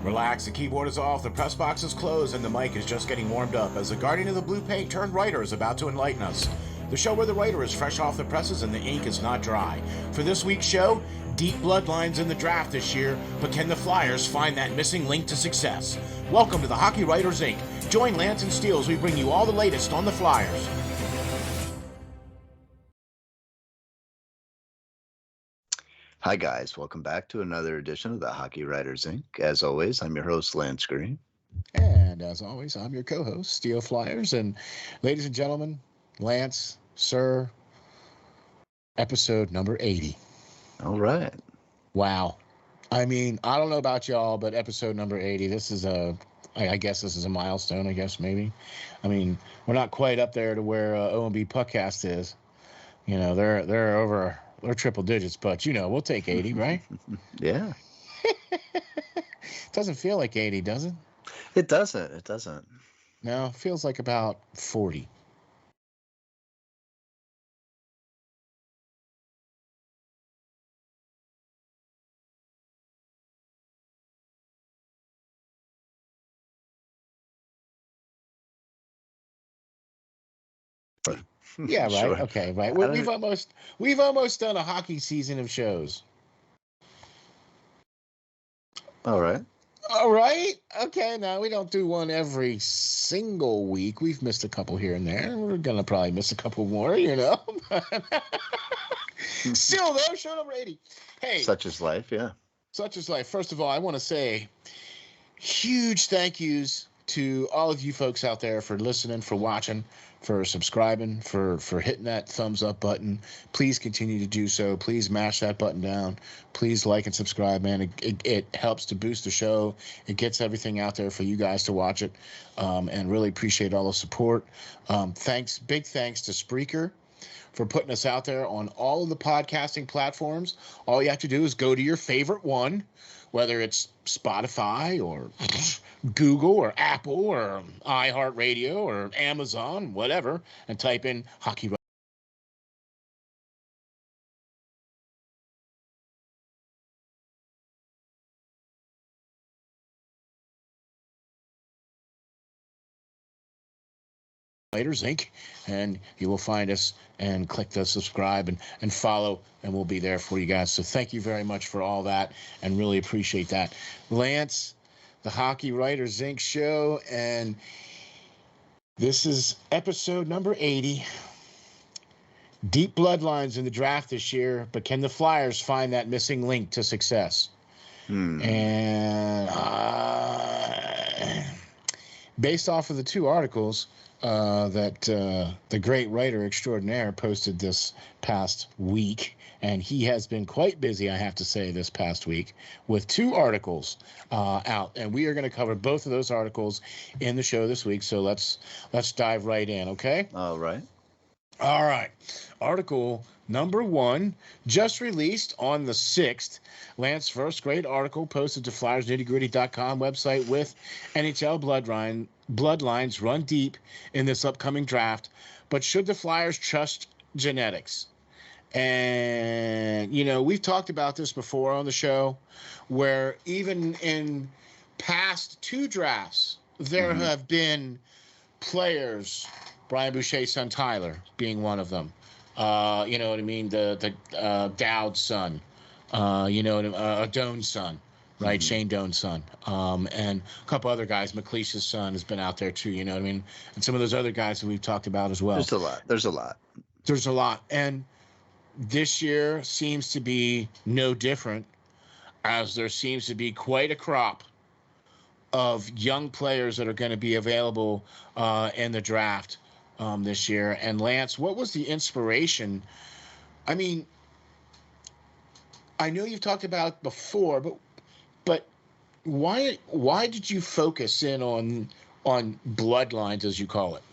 Relax, the keyboard is off, the press box is closed, and the mic is just getting warmed up as the guardian of the blue paint turned writer is about to enlighten us. The show where the writer is fresh off the presses and the ink is not dry. For this week's show, deep bloodlines in the draft this year, but can the Flyers find that missing link to success? Welcome to the Hockey Writers Inc. Join Lance and Steel as we bring you all the latest on the Flyers. Hi guys, welcome back to another edition of the Hockey Writers Inc. As always, I'm your host, Lance Green. And as always, I'm your co-host, SteelFlyers. And ladies and gentlemen, Lance, sir, episode number 80. All right. Wow. I mean, I don't know about y'all, but episode number 80, this is I guess this is a milestone, I guess, maybe. I mean, we're not quite up there to where OMB Puckcast is. You know, they're over... They're triple digits, but, you know, we'll take 80, right? Yeah. Doesn't feel like 80, does it? It doesn't. It doesn't. No, it feels like about 40. Yeah, right. Sure. Okay, right. We've almost done a hockey season of shows. All right. All right. Okay, now we don't do one every single week. We've missed a couple here and there. We're gonna probably miss a couple more, you know. Still though, show number 80. Hey, Such is life, yeah. such is life. First of all, I want to say huge thank yous to all of you folks out there for listening, for watching, for subscribing, for hitting that thumbs up button. Please continue to do so. Please mash that button down. Please like and subscribe, man. It helps to boost the show. It gets everything out there for you guys to watch it, and really appreciate all the support. Big thanks to Spreaker for putting us out there on all of the podcasting platforms. All you have to do is go to your favorite one, whether it's Spotify or Google or Apple or iHeartRadio or Amazon, whatever, and type in Hockey Writers Inc., and you will find us and click the subscribe and follow, and we'll be there for you guys. So thank you very much for all that, and really appreciate that. Lance, the Hockey Writers Inc. show, and this is episode number 80. Deep bloodlines in the draft this year, but can the Flyers find that missing link to success? And based off of the two articles that the great writer extraordinaire posted this past week, and he has been quite busy, I have to say, this past week with two articles out, and we are going to cover both of those articles in the show this week. So let's dive right in, okay? All right. All right. Article number 1, just released on the 6th. Lance's first great article posted to FlyersNittyGritty.com website with NHL Bloodlines run deep in this upcoming draft, but should the Flyers trust genetics? And, you know, we've talked about this before on the show, where even in past two drafts, there have been players, Brian Boucher's son Tyler being one of them. You know what I mean? The Dowd's son. You know, Doan's son, right? Shane Doan's son. And a couple other guys. McLeish's son has been out there too. You know what I mean? And some of those other guys that we've talked about as well. There's a lot. And this year seems to be no different, as there seems to be quite a crop of young players that are going to be available in the draft this year. And Lance, what was the inspiration? I mean, I know you've talked about it before, but why did you focus in on bloodlines, as you call it?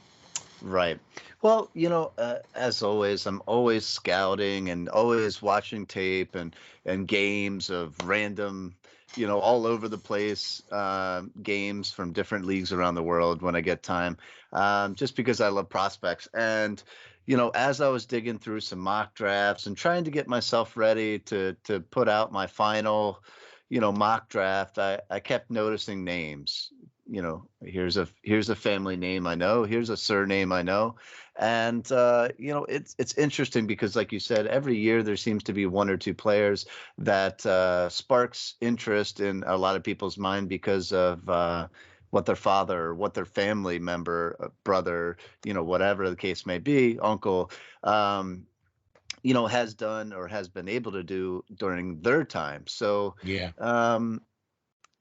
Right. Well, you know, as always, I'm always scouting and always watching tape and games of random, you know, all over the place games from different leagues around the world when I get time, just because I love prospects. And, you know, as I was digging through some mock drafts and trying to get myself ready to put out my final, mock draft, I kept noticing names. Here's a family name I know. Here's a surname I know, and it's interesting because, like you said, every year there seems to be one or two players that sparks interest in a lot of people's mind because of what their father or what their family member, brother, whatever the case may be, uncle, has done or has been able to do during their time. So Yeah.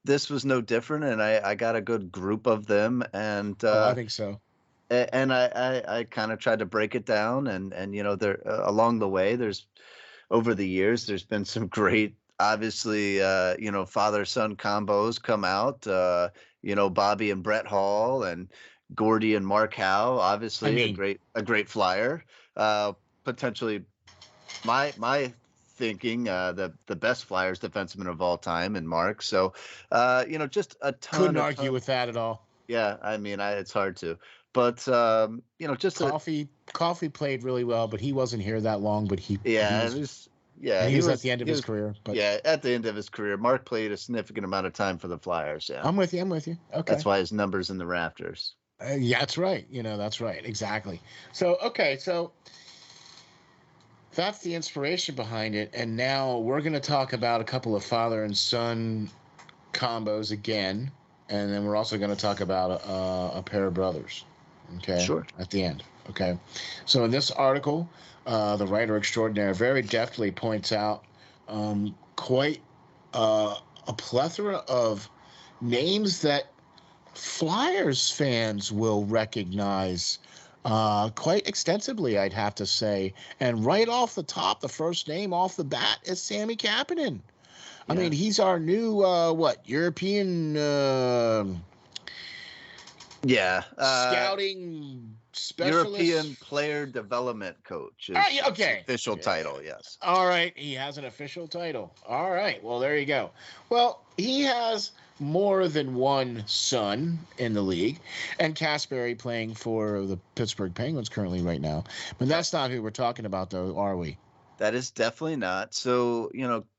this was no different, and I got a good group of them, and I think so. and I kind of tried to break it down, and there along the way, over the years, there's been some great, obviously, father son combos come out. Bobby and Brett Hall, and Gordy and Mark Howe, obviously a great flyer, potentially my thinking, the best Flyers defenseman of all time, and Mark. So, just a ton. Couldn't argue with that at all. Yeah, I mean, it's hard to, but just Coffee played really well, but he wasn't here that long. But he he was at the end of his career. But yeah, at the end of his career, Mark played a significant amount of time for the Flyers. Yeah, I'm with you. Okay, that's why his number's in the rafters. Yeah, that's right. That's right. Exactly. So that's the inspiration behind it. And now we're going to talk about a couple of father and son combos again. And then we're also going to talk about a pair of brothers. Okay. Sure. At the end. Okay. So in this article, the writer extraordinaire very deftly points out quite a plethora of names that Flyers fans will recognize quite extensively, I'd have to say. And right off the top, the first name off the bat is Sammy Kapanen. I mean, he's our new European scouting specialist, European player development coach is official title. Yes. All right, he has an official title. All right, well, there you go. Well, he has more than one son in the league, and Kasperi playing for the Pittsburgh Penguins currently right now. But that's not who we're talking about, though, are we? That is definitely not. So,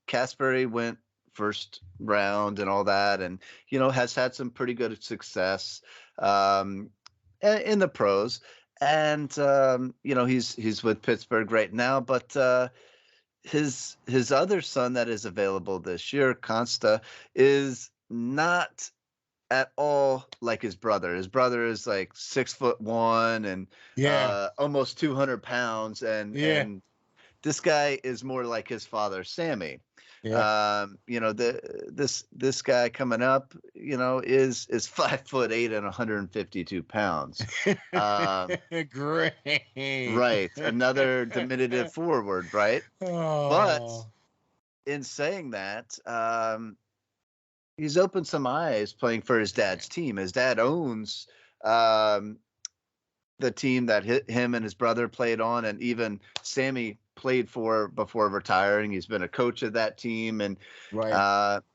Kasperi went first round and all that, and, has had some pretty good success in the pros. And, he's with Pittsburgh right now, but his other son that is available this year, Consta, is not at all like his brother. His brother is like 6'1" and almost 200 pounds, and this guy is more like his father, Sammy. Yeah. This guy coming up, is 5'8" and 152 pounds. Great. Right, another diminutive forward, right? Oh. But in saying that, he's opened some eyes playing for his dad's team. His dad owns the team that him and his brother played on, and even Sammy played for before retiring. He's been a coach of that team, and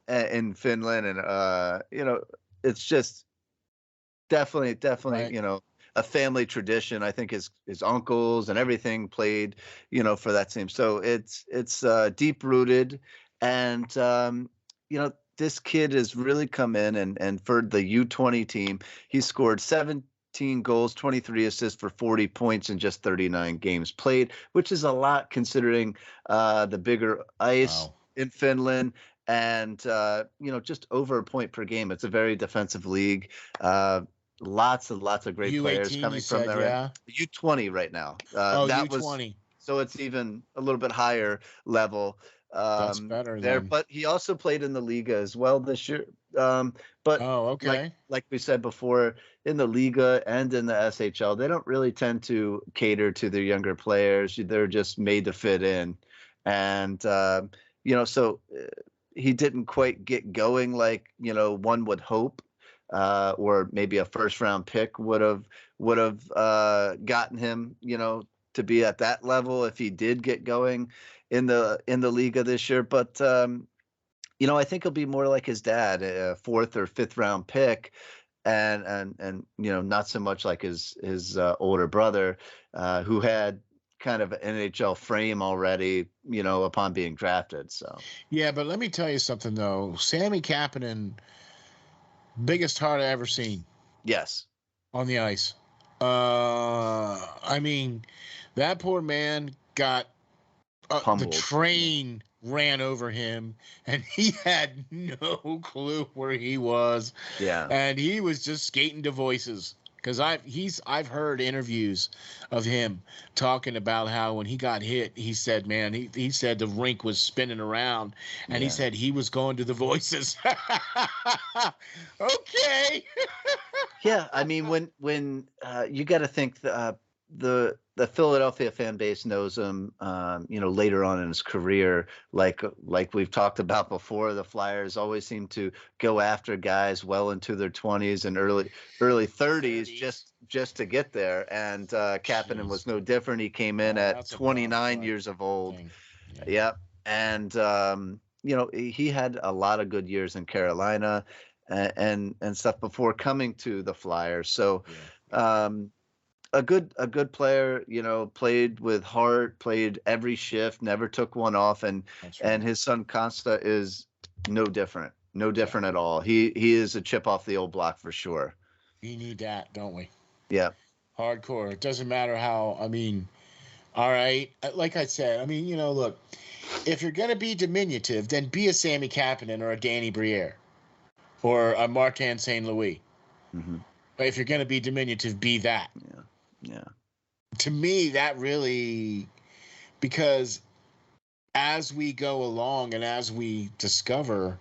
in Finland, and it's just definitely right. A family tradition. I think his uncles and everything played for that team, so it's deep rooted, and this kid has really come in, and for the U20 team, he scored 17 goals, 23 assists for 40 points in just 39 games played, which is a lot considering the bigger ice in Finland, and just over a point per game. It's a very defensive league. Lots and lots of great players coming from there. Yeah. U20 right now. That U20. So it's even a little bit higher level. That's better there, then. but he also played in the Liga as well this year. But like we said before, in the Liga and in the SHL, they don't really tend to cater to their younger players. They're just made to fit in, and so he didn't quite get going like one would hope, or maybe a first round pick would have gotten him to be at that level if he did get going in the Liga this year. But I think he'll be more like his dad, a fourth or fifth round pick, and not so much like his older brother, who had kind of NHL frame already, upon being drafted. So Yeah, but let me tell you something though. Sammy Kapanen, biggest heart I ever seen yes, on the ice. I mean, that poor man got the pummeled. train ran over him, and he had no clue where he was, Yeah. and he was just skating to voices. Because I've heard interviews of him talking about how when he got hit, he said, man, he said the rink was spinning around, and he Yeah. said he was going to the voices. Okay. Yeah, I mean, when you got to think the Philadelphia fan base knows him, later on in his career, like we've talked about before, the Flyers always seem to go after guys well into their 20s and early 30s just to get there. And Kapanen was no different. He came in at That's a 29 years of old. thing. Yeah. Yep. And he had a lot of good years in Carolina and stuff before coming to the Flyers. So a good player, played with heart, played every shift, never took one off, and his son Consta is no different at all. He is a chip off the old block for sure. We need that, don't we? Yeah. Hardcore. It doesn't matter how, all right. Like I said, look, if you're going to be diminutive, then be a Sammy Kapanen or a Danny Briere or a Martin St. Louis. Mm-hmm. But if you're going to be diminutive, be that. Yeah. To me, that really, because as we go along and as we discover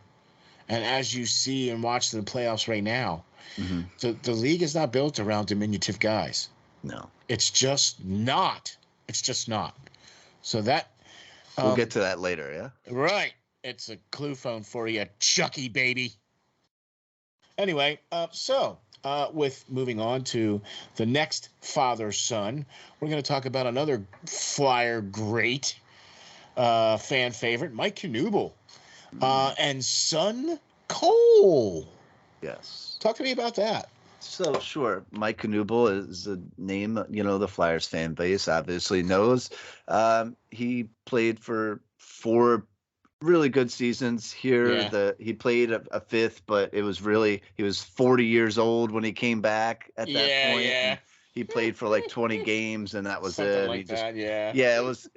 and as you see and watch the playoffs right now, mm-hmm. the league is not built around diminutive guys. No. It's just not. So that we'll get to that later, yeah? Right. It's a clue phone for you, Chucky baby. Anyway, with moving on to the next father-son, we're going to talk about another Flyer great, fan favorite, Mike Knuble, and son Cole. Yes. Talk to me about that. So sure, Mike Knuble is a name, the Flyers fan base obviously knows. He played for 4 really good seasons here. Yeah. He played a fifth, but it was he was 40 years old when he came back at that point. Yeah. He played for like 20 games and that was Something it. Like that, yeah. Yeah, it was,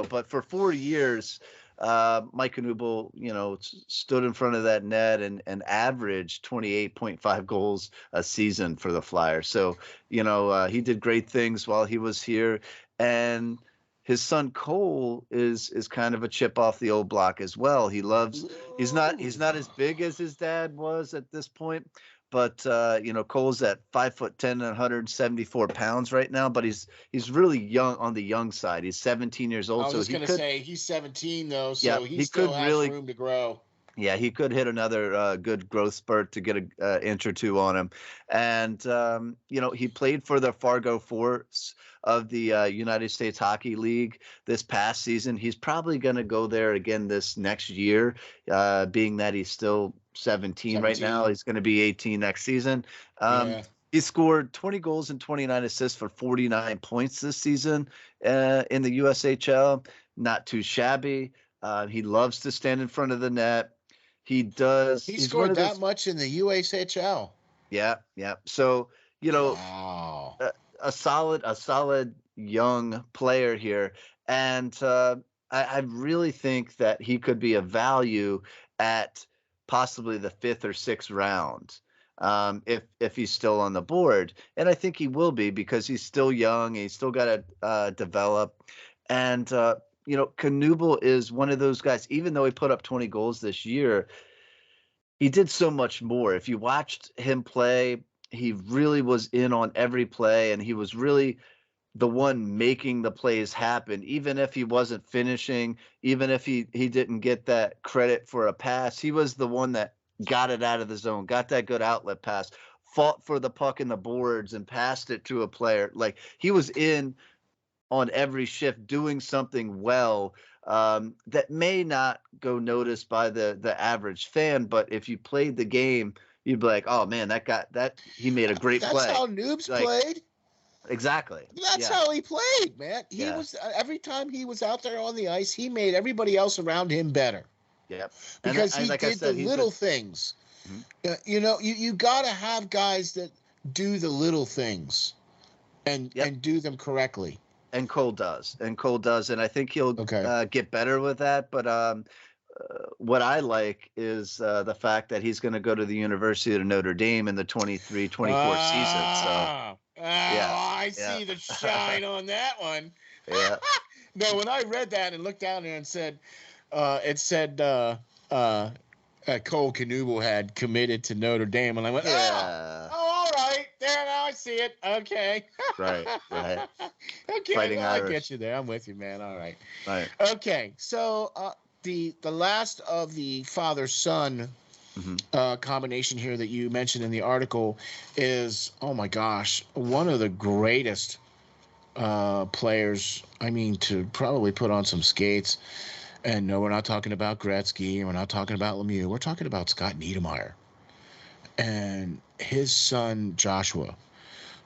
but for 4 years, Mike Knuble, stood in front of that net and averaged 28.5 goals a season for the Flyers. So, he did great things while he was here. And his son Cole is kind of a chip off the old block as well. He's not as big as his dad was at this point, but Cole's at 5'10" and 174 pounds right now, but he's really young on the young side. He's 17 years old. I was just going to say he's 17 though, so he still has room to grow. Yeah, he could hit another good growth spurt to get an inch or two on him. And, he played for the Fargo Force of the United States Hockey League this past season. He's probably going to go there again this next year, being that he's still 17 right now. He's going to be 18 next season. He scored 20 goals and 29 assists for 49 points this season in the USHL. Not too shabby. He loves to stand in front of the net. He does. He scored that much in the USHL. Yeah. So, wow. a solid young player here. And I really think that he could be a value at possibly the 5th or 6th round if he's still on the board. And I think he will be because he's still young. He's still got to develop. And, Knuble is one of those guys, even though he put up 20 goals this year, he did so much more. If you watched him play, he really was in on every play, and he was really the one making the plays happen, even if he wasn't finishing, even if he didn't get that credit for a pass. He was the one that got it out of the zone, got that good outlet pass, fought for the puck in the boards and passed it to a player. Like, he was in on every shift doing something well that may not go noticed by the average fan, but if you played the game, you'd be like, oh man, he made a great play. That's how Noobs played. exactly. That's how he played, man. He was every time he was out there on the ice, he made everybody else around him better. Yep. Because and he like I did the said, little things. Mhm. You know, you got to have guys that do the little things and do them correctly. And Cole does, and I think he'll get better with that. But what I like is the fact that he's going to go to the University of Notre Dame in the 23-24 season. So I see the shine on that one. Yeah. No, when I read that and looked down there and said, Cole Knuble had committed to Notre Dame, and I went, all right, there, now I see it. Okay. Right. Okay, Fighting I Irish. get you there. I'm with you, man. All right. Right. Okay, so the last of the father-son combination here that you mentioned in the article is, oh my gosh, one of the greatest players, I mean, to probably put on some skates. And no, we're not talking about Gretzky, and we're not talking about Lemieux. We're talking about Scott Niedermayer and his son Joshua.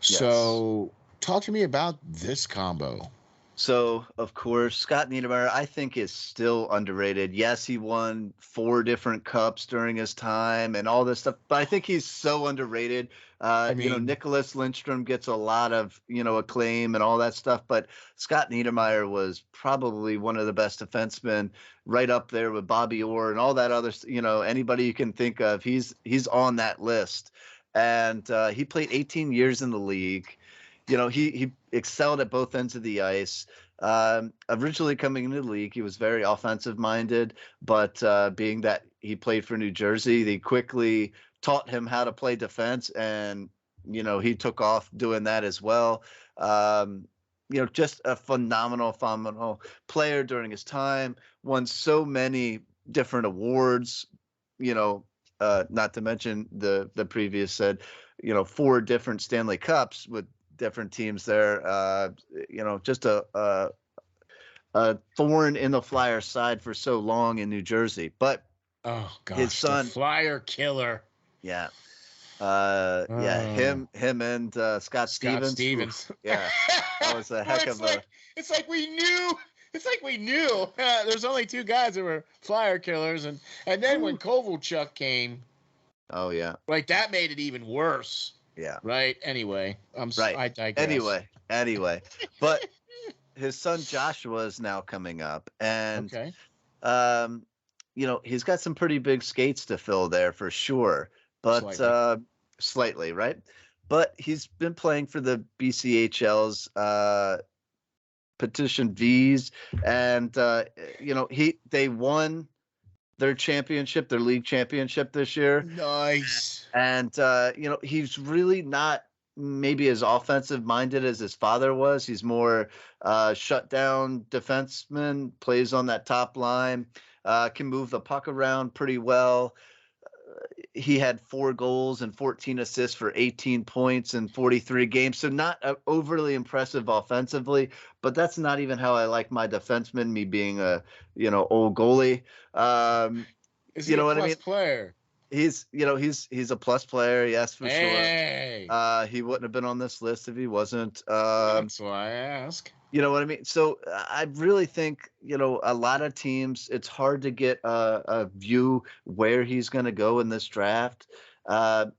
Yes. So talk to me about this combo. So, of course, Scott Niedermayer, I think, is still underrated. Yes, he won 4 different cups during his time and all this stuff, but I think he's so underrated. Nicholas Lindstrom gets a lot of, acclaim and all that stuff, but Scott Niedermayer was probably one of the best defensemen, right up there with Bobby Orr and all that other, anybody you can think of. He's on that list. And he played 18 years in the league. He excelled at both ends of the ice. Originally coming into the league, he was very offensive minded, but being that he played for New Jersey, they quickly taught him how to play defense, and he took off doing that as well. Just a phenomenal player during his time. Won so many different awards. Not to mention the previous said, 4 different Stanley Cups with different teams there. Just a thorn in the Flyers side for so long in New Jersey. But his son, the Flyer killer. Yeah. Him and Scott Stevens. Yeah. That was a heck of a. It's like we knew. There's only 2 guys that were Flyer killers, and then when Kovalchuk came. Oh yeah. Right, that made it even worse. Yeah. Right. Anyway, I Anyway, digress. but his son Joshua is now coming up, and he's got some pretty big skates to fill there for sure. But slightly, right? But he's been playing for the BCHL's Petition V's, and they won their league championship this year. Nice. And he's really not maybe as offensive minded as his father was. He's more shutdown defenseman, plays on that top line, can move the puck around pretty well. He had 4 goals and 14 assists for 18 points in 43 games. So not overly impressive offensively, but that's not even how I like my defenseman, me being a, old goalie. Is he a plus player? He's a plus player. Yes, for sure. He wouldn't have been on this list if he wasn't. That's why I ask. You know what I mean? So I really think, a lot of teams, it's hard to get a view where he's going to go in this draft.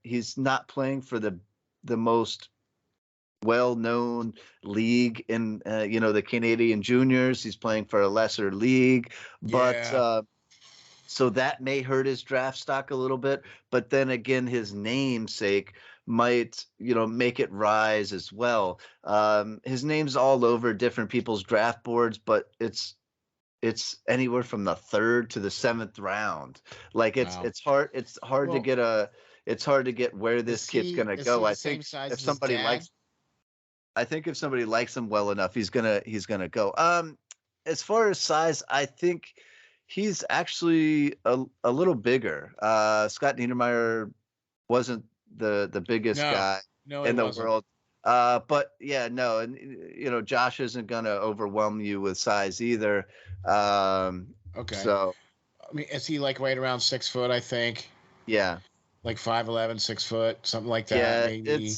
He's not playing for the most well-known league in, the Canadian juniors. He's playing for a lesser league, but so that may hurt his draft stock a little bit. But then again, his namesake might, make it rise as well. His name's all over different people's draft boards, but it's anywhere from the 3rd to the 7th round. Like it's hard to get where this kid's gonna go. I think if somebody likes him well enough, he's gonna go. As far as size, I think he's actually a little bigger. Scott Niedermayer wasn't the biggest guy in the world. But and Josh isn't going to overwhelm you with size either. Okay. So, I mean, is he like right around 6 foot, I think? Yeah. Like 5'11", 6 foot, something like that. Yeah, maybe.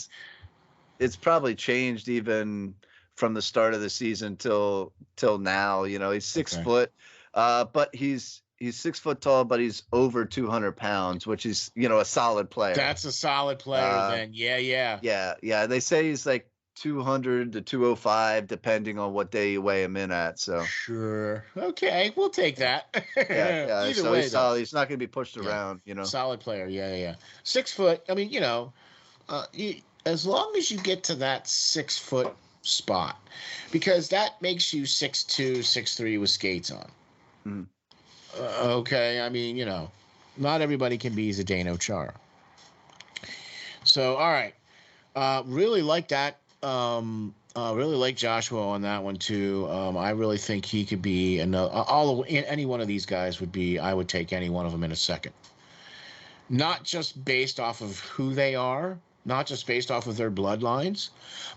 it's probably changed even from the start of the season till now. You know, he's 6 foot, but he's 6 foot tall, but he's over 200 pounds, which is, you know, a solid player. That's a solid player then. Yeah, yeah. Yeah. They say he's like 200 to 205, depending on what day you weigh him in at. So Sure. Okay, we'll take that. yeah. Either So way, he's though. solid. He's not going to be pushed around, you know. Solid player. Yeah. 6 foot. I mean, you know, as long as you get to that 6 foot spot, because that makes you 6'2", 6'3" with skates on. Mhm. Okay, I mean, you know, not everybody can be Zdeno Chara. So, all right, really like that. Really like Joshua on that one too. I really think he could be another. Any one of these guys would be. I would take any one of them in a second. Not just based off of who they are, not just based off of their bloodlines,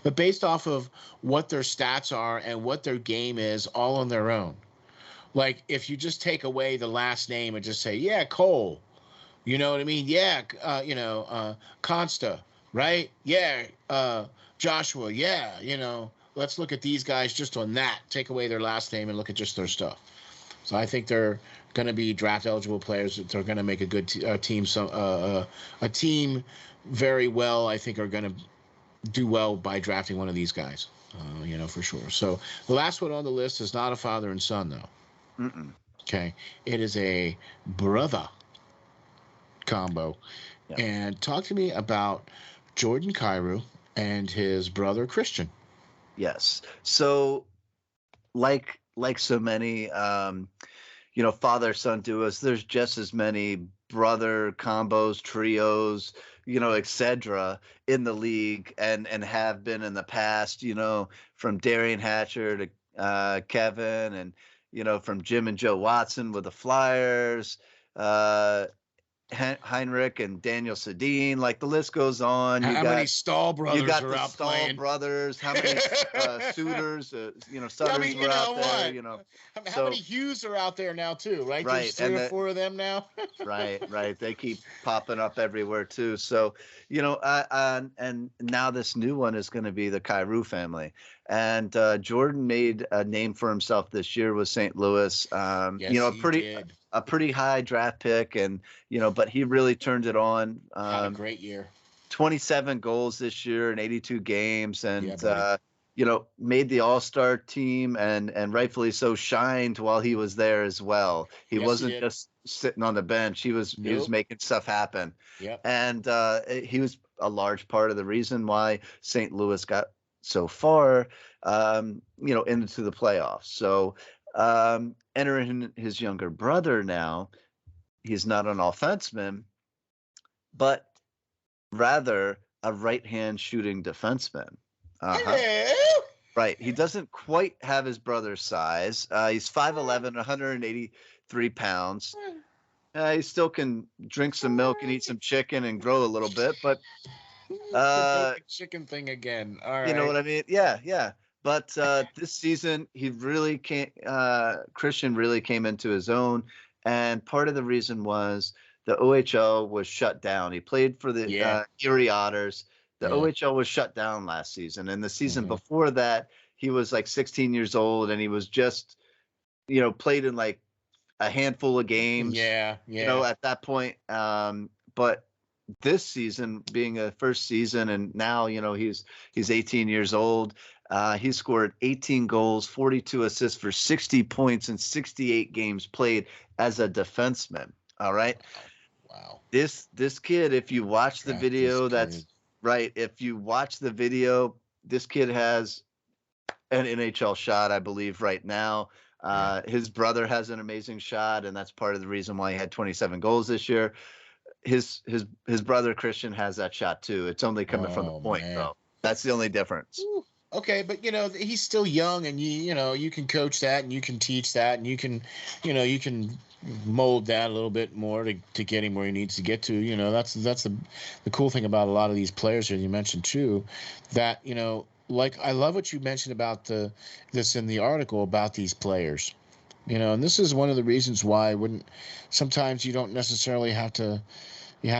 but based off of what their stats are and what their game is, all on their own. Like if you just take away the last name and just say, yeah, Cole, you know what I mean? Yeah, Consta, right? Yeah, Joshua, yeah, you know, let's look at these guys just on that. Take away their last name and look at just their stuff. So I think they're going to be draft eligible players. They're going to make a good team. So a team very well, I think, are going to do well by drafting one of these guys. You know, for sure. So the last one on the list is not a father and son, though. Mm-mm. Okay, it is a brother combo. Yeah. And talk to me about Jordan Kyrou and his brother Christian. Yes. So like so many you know, father son duos, there's just as many brother combos, trios, you know, etc. in the league and have been in the past, you know, from Darian Hatcher to Kevin, and you know, from Jim and Joe Watson with the Flyers, Heinrich and Daniel Sedin, like the list goes on. How many Stahl brothers you got are the out Stahl playing? brothers. How many Suitors? You know, Sutters I mean, you were know out there. what? You know, How many Hughes are out there now too? Right, Right, there's 3 or 4 of them now. right. They keep popping up everywhere too. So, you know, and now this new one is going to be the Kyrou family. And Jordan made a name for himself this year with St. Louis. Yes, you know, he did. a pretty high draft pick, and you know, but he really turned it on. Had a great year. 27 goals this year in 82 games, and Yeah, you know, made the All-Star team, and rightfully so, shined while he was there as well. He Yes, he wasn't did. just sitting on the bench. He was Nope. making stuff happen. Yep. And he was a large part of the reason why St. Louis got so far, you know, into the playoffs. So entering his younger brother now, he's not an offenseman, but rather a right-hand shooting defenseman. Hello. Right. He doesn't quite have his brother's size. He's 5'11", 183 pounds. He still can drink some milk and eat some chicken and grow a little bit, but The chicken thing again. All right. you know what I mean? Yeah. But this season, he really can't. Christian really came into his own, and part of the reason was the OHL was shut down. He played for the Erie Otters. The OHL was shut down last season, and the season before that, he was like 16 years old, and he was just, you know, played in like a handful of games. Yeah. You know, at that point. But this season being a first season, and now, you know, he's 18 years old. He scored 18 goals, 42 assists for 60 points in 68 games played as a defenseman. All right. Wow. This kid, if you watch the video, that's right. If you watch the video, this kid has an NHL shot, I believe, right now. His brother has an amazing shot, and that's part of the reason why he had 27 goals this year. His brother Christian has that shot too. It's only coming from the point, though. That's the only difference. Ooh. Okay, but you know, he's still young, and you know, you can coach that, and you can teach that, and you can mold that a little bit more to get him where he needs to get to. You know, that's the cool thing about a lot of these players here you mentioned too, that, you know, like I love what you mentioned about this in the article about these players. You know, and this is one of the reasons why sometimes you don't necessarily have to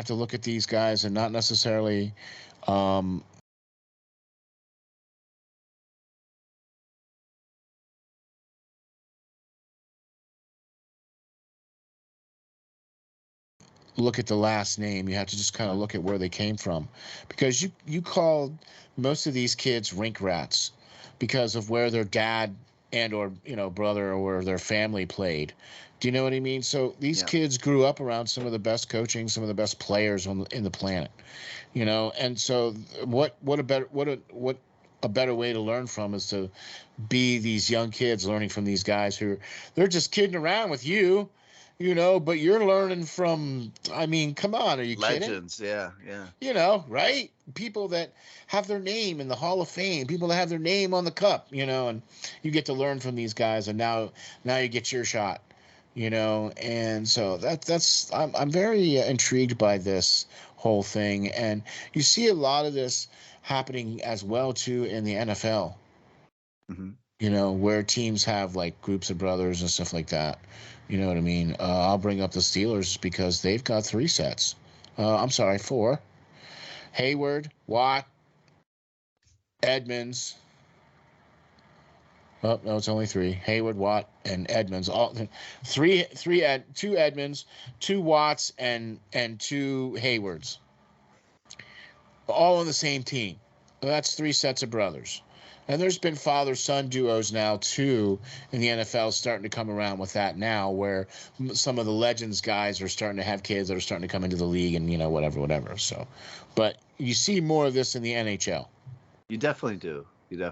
look at these guys and not necessarily look at the last name. You have to just kind of look at where they came from, because you called most of these kids rink rats because of where their dad and or brother or their family played. Do you know what I mean? So these kids grew up around some of the best coaching, some of the best players in the planet. And so what a better way to learn from is to be these young kids learning from these guys who they're just kidding around with you, but you're learning from, I mean, come on, are you kidding? Legends, yeah. Right? People that have their name in the Hall of Fame, people that have their name on the cup, and you get to learn from these guys, and now you get your shot, and so that's I'm very intrigued by this whole thing, and you see a lot of this happening as well too in the NFL. Where teams have like groups of brothers and stuff like that. You know what I mean? I'll bring up the Steelers because they've got 3 sets. I'm sorry, 4. Hayward, Watt, Edmonds. Oh no, it's only 3. Hayward, Watt, and Edmonds. All 2 Edmonds, 2 Watts, and 2 Haywards. All on the same team. That's 3 sets of brothers. And there's been father-son duos now, too, in the NFL starting to come around with that now, where some of the Legends guys are starting to have kids that are starting to come into the league and, whatever. So, but you see more of this in the NHL. You definitely do. Do.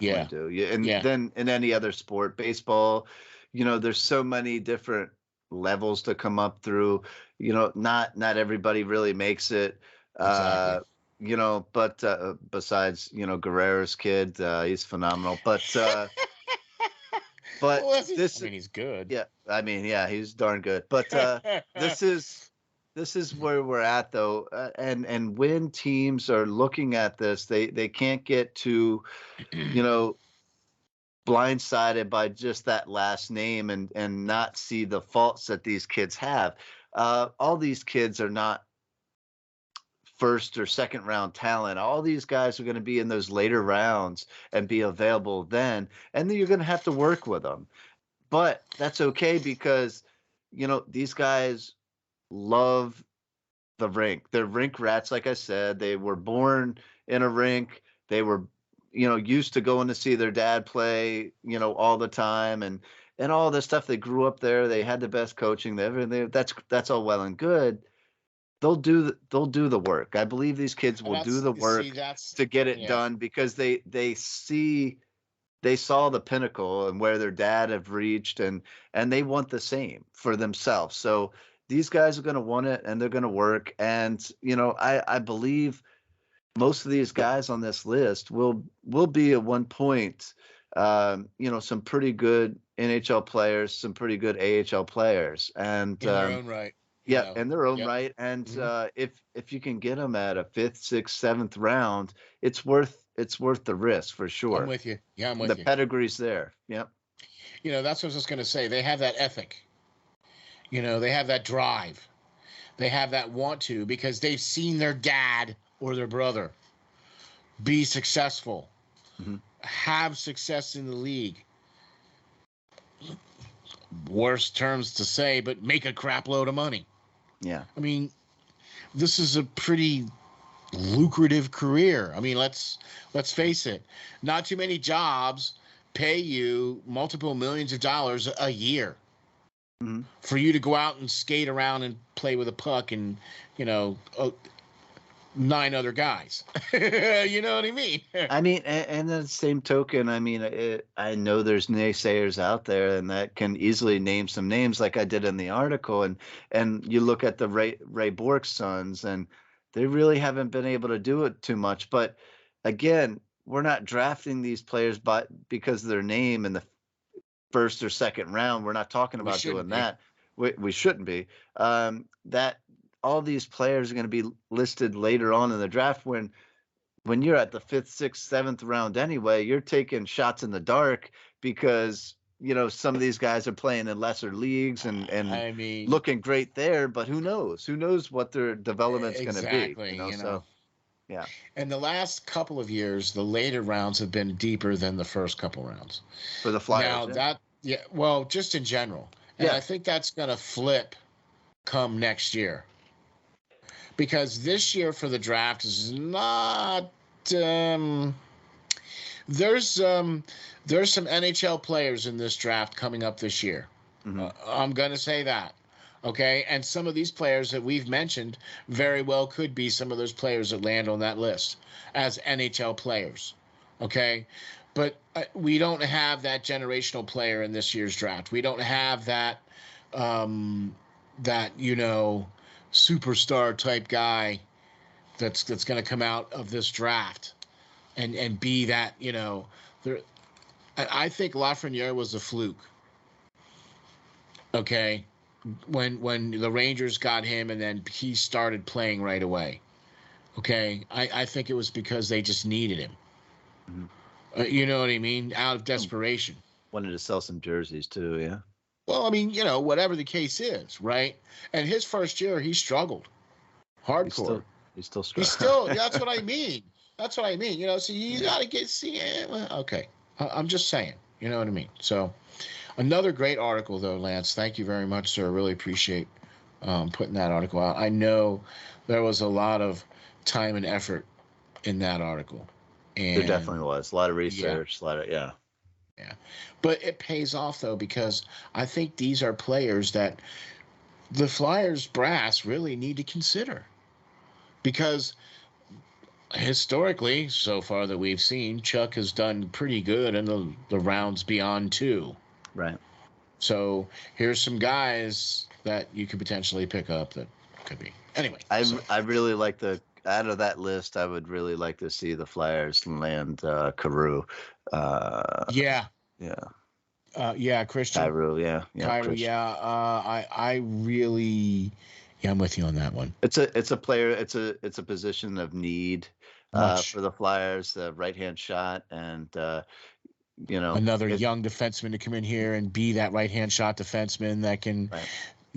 And Yeah. then in any other sport, baseball, there's so many different levels to come up through. Not everybody really makes it. Exactly. But besides, Guerrero's kid, he's phenomenal. But well, he's good. Yeah, he's darn good. But this is where we're at, though, and when teams are looking at this, they can't get too, blindsided by just that last name and not see the faults that these kids have. All these kids are not first or second round talent. All these guys are going to be in those later rounds and be available then, and then you're going to have to work with them. But that's okay because these guys love the rink. They're rink rats, like I said. They were born in a rink. They were used to going to see their dad play all the time and all this stuff. They grew up there. They had the best coaching. Everything. That's all well and good. They'll do the work. I believe these kids will do the work to get it done because they saw the pinnacle and where their dad have reached and they want the same for themselves. So these guys are going to want it and they're going to work. And I believe most of these guys on this list will be at one point some pretty good NHL players, some pretty good AHL players, and in their own right. In their own right. And if you can get them at a 5th, 6th, 7th round, it's worth the risk for sure. I'm with you. Yeah, I'm with you. The pedigree's there. Yep. That's what I was just going to say. They have that ethic. They have that drive. They have that want to because they've seen their dad or their brother be successful, have success in the league. Worst terms to say, but make a crap load of money. Yeah. I mean, this is a pretty lucrative career. I mean, let's face it. Not too many jobs pay you multiple millions of dollars a year for you to go out and skate around and play with a puck and, 9 other guys. You know what I mean? I mean, and the same token, I mean, I know there's naysayers out there and that can easily name some names like I did in the article. And you look at the Ray Bourque's sons and they really haven't been able to do it too much. But again, we're not drafting these players because of their name in the 1st or 2nd round. We're not talking about doing that. We shouldn't be. That all these players are going to be listed later on in the draft when you're at the 5th, 6th, 7th round anyway. You're taking shots in the dark because some of these guys are playing in lesser leagues and I mean, looking great there, but who knows what their development's going to be. So yeah. And the last couple of years, the later rounds have been deeper than the first couple rounds for the Flyers. Well, just in general. And I think that's going to flip come next year. because this year for the draft is not. There's some NHL players in this draft coming up this year. I'm going to say that. Okay, and some of these players that we've mentioned very well could be some of those players that land on that list as NHL players. Okay, but we don't have that generational player in this year's draft. We don't have that superstar type guy that's going to come out of this draft and be that, there. I think Lafreniere was a fluke. Okay, when the Rangers got him and then he started playing right away. Okay, I think it was because they just needed him. You know what I mean? Out of desperation. Wanted to sell some jerseys too, yeah. Well, I mean, whatever the case is, right? And his first year, he struggled hardcore. He's still struggling. That's what I mean. That's what I mean. So you got to see it. Okay. I'm just saying. You know what I mean? So another great article, though, Lance. Thank you very much, sir. Really appreciate putting that article out. I know there was a lot of time and effort in that article. And there definitely was. A lot of research. Yeah. But it pays off, though, because I think these are players that the Flyers brass really need to consider. Because historically, so far that we've seen, Chuck has done pretty good in the rounds beyond 2. Right. So here's some guys that you could potentially pick up that could be. Anyway. I really like out of that list, I would really like to see the Flyers land Carew. Christian. Carew, yeah. Carew, I really, I'm with you on that one. It's a player. It's a position of need for the Flyers. The right-hand shot, and another young defenseman to come in here and be that right-hand shot defenseman that can. Right.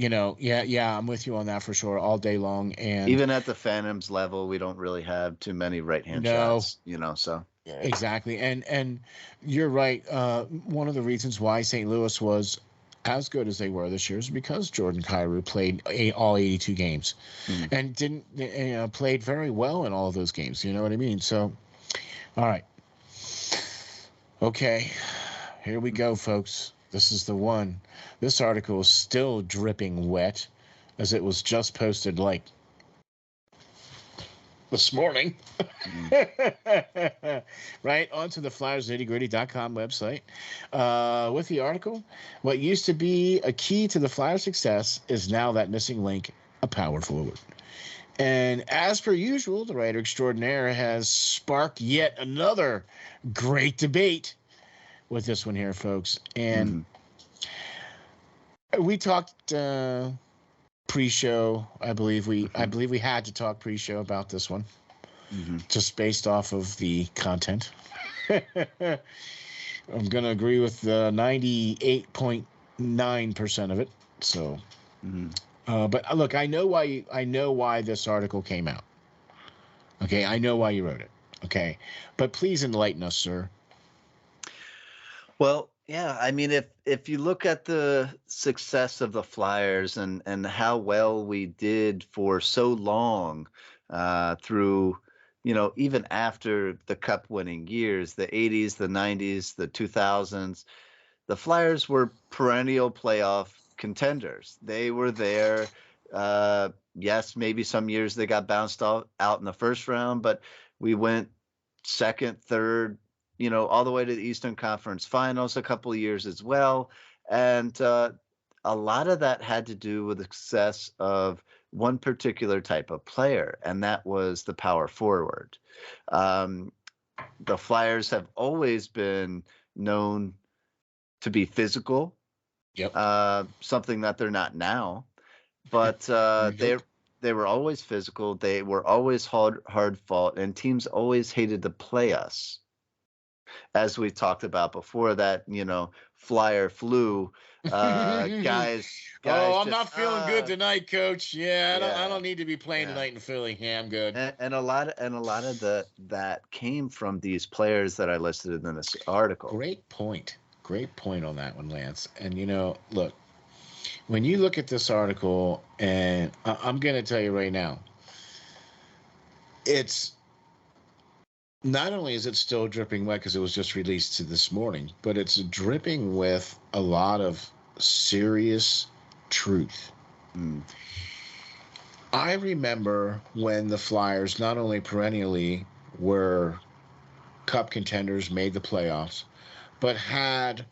I'm with you on that for sure, all day long. And even at the Phantoms level, we don't really have too many right-hand shots. So. Yeah. Exactly, and you're right. One of the reasons why St. Louis was as good as they were this year is because Jordan Kyrou played all 82 games, and played very well in all of those games. You know what I mean? So, all right, okay, here we go, folks. This is the one. This article is still dripping wet, as it was just posted like this morning. Right onto the FlyersNittyGritty.com website with the article. What used to be a key to the Flyers' success is now that missing link, a power forward. And as per usual, the writer extraordinaire has sparked yet another great debate with this one here, folks. And we talked pre-show. I believe we had to talk pre-show about this one, just based off of the content. I'm gonna agree with 98.9% of it. So, but look, I know why this article came out. Okay, I know why you wrote it. Okay, but please enlighten us, sir. Well, yeah, I mean, if you look at the success of the Flyers and how well we did for so long through, even after the cup winning years, the 80s, the 90s, the 2000s, the Flyers were perennial playoff contenders. They were there. Yes, maybe some years they got bounced out in the first round, but we went second, third, all the way to the Eastern Conference Finals a couple of years as well. And a lot of that had to do with the success of one particular type of player, and that was the power forward. The Flyers have always been known to be physical, something that they're not now. But they were always physical. They were always hard fought, and teams always hated to play us. As we talked about before, that Flyer flu, guys. I'm not feeling good tonight, Coach. I don't need to be playing tonight in Philly. Yeah, I'm good. And a lot of that came from these players that I listed in this article. Great point on that one, Lance. And look, when you look at this article, and I'm going to tell you right now, it's not only is it still dripping wet because it was just released this morning, but it's dripping with a lot of serious truth. Mm. I remember when the Flyers not only perennially were cup contenders, made the playoffs, but had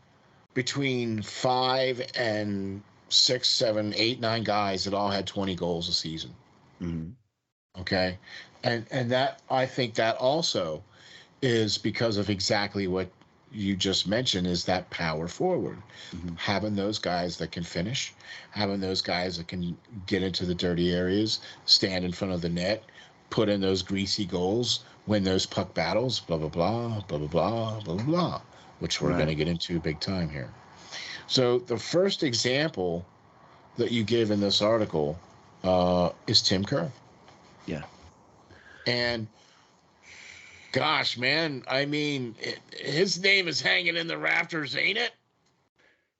between 5 and 6, 7, 8, 9 guys that all had 20 goals a season. Mm-hmm. Okay. And that, I think that also is because of exactly what you just mentioned, is that power forward. Mm-hmm. Having those guys that can finish, having those guys that can get into the dirty areas, stand in front of the net, put in those greasy goals, win those puck battles, blah, blah, blah, blah, blah, blah, blah, blah, which we're Right. going to get into big time here. So the first example that you give in this article is Tim Kerr. Yeah. And gosh, man, I mean, his name is hanging in the rafters, ain't it?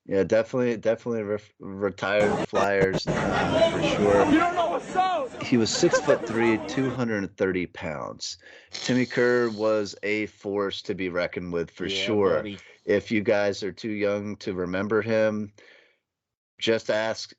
Yeah, definitely retired Flyers for sure. You don't know what's up. He was 6'3", 230 pounds. Timmy Kerr was a force to be reckoned with for sure. Buddy. If you guys are too young to remember him, just ask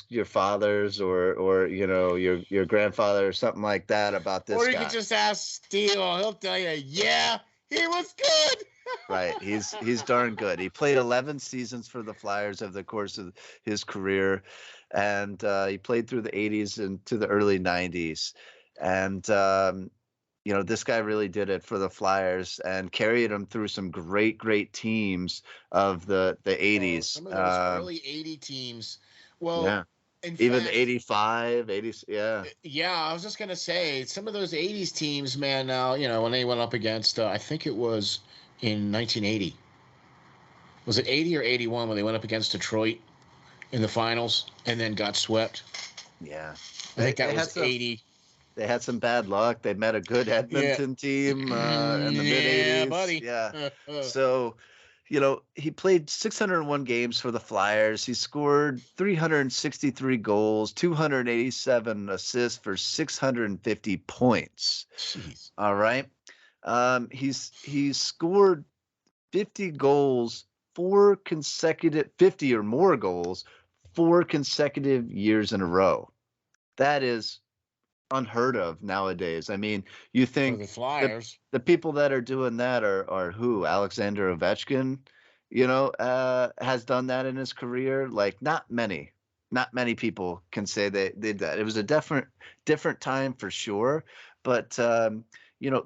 your fathers or your grandfather or something like that about this guy. Or you could just ask Steel. He'll tell you, yeah, he was good. Right. He's darn good. He played 11 seasons for the Flyers over the course of his career, and he played through the 80s and to the early 90s. And this guy really did it for the Flyers and carried them through some great teams of the 80s. Some of those early 80 teams. Well, yeah. Even the 85, 80s, yeah. Yeah, I was just going to say, some of those 80s teams, man, now, when they went up against, I think it was in 1980. Was it 80 or 81 when they went up against Detroit in the finals and then got swept? Yeah. I think that was 80. They had some bad luck. They met a good Edmonton team in the mid-80s. Yeah, buddy. Yeah. So, he played 601 games for the Flyers. He scored 363 goals, 287 assists for 650 points. Jeez. All right. He's scored 50 goals, 50 or more goals, 4 consecutive years in a row. That is unheard of nowadays. I mean, you think the Flyers, the people that are doing that are who? Alexander Ovechkin, has done that in his career. Like not many people can say they did that. It was a different time for sure. But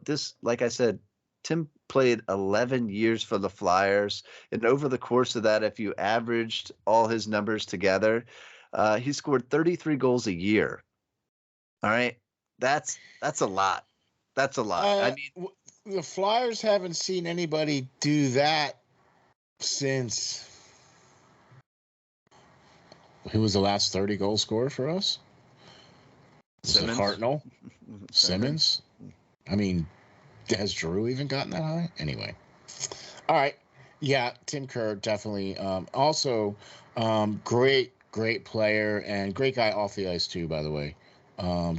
this, like I said, Tim played 11 years for the Flyers, and over the course of that, if you averaged all his numbers together, he scored 33 goals a year. All right, that's a lot. That's a lot. I mean, the Flyers haven't seen anybody do that since. Who was the last 30 goal scorer for us? Was it Hartnell? Simmons? I mean, has Drew even gotten that high? Anyway. All right. Yeah, Tim Kerr, definitely. Also, great player and great guy off the ice, too, by the way.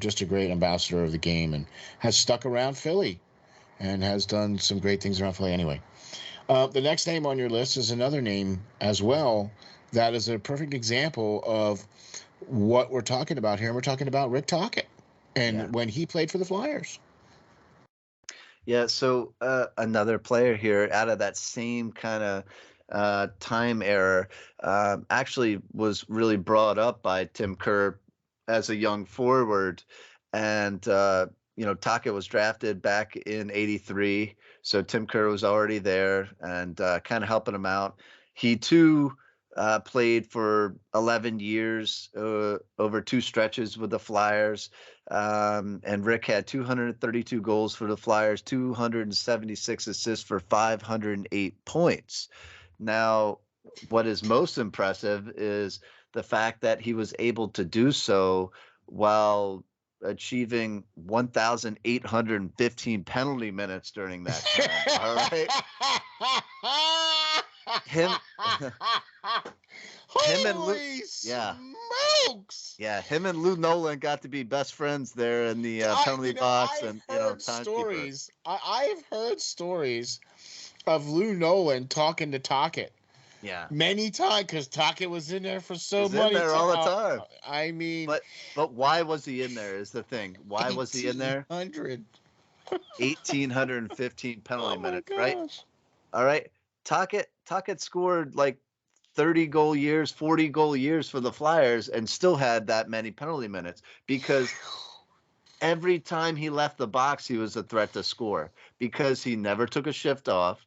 Just a great ambassador of the game and has stuck around Philly and has done some great things around Philly. Anyway, the next name on your list is another name as well that is a perfect example of what we're talking about here. And we're talking about Rick Tocchet and when he played for the Flyers. Yeah, so another player here out of that same kind of time era actually was really brought up by Tim Kerr as a young forward. And, Tocchet was drafted back in 83. So Tim Kerr was already there and kind of helping him out. He, too, played for 11 years over 2 stretches with the Flyers. And Rick had 232 goals for the Flyers, 276 assists for 508 points. Now, what is most impressive is the fact that he was able to do so while achieving 1,815 penalty minutes during that time. All right. Him and Holy yeah. smokes! Yeah, him and Lou Nolan got to be best friends there in the penalty box, I've and heard timekeeper. stories. I've heard stories of Lou Nolan talking to Tocchet Yeah, many times because Tocchet was in there for so he's in many there all the time. I mean, But why was he in there? Is the thing. Why was he in there? 1,800. 1,815 penalty Oh my minutes, right? gosh! All right. Tocchet scored like 30 goal years, 40 goal years for the Flyers and still had that many penalty minutes because every time he left the box, he was a threat to score because he never took a shift off.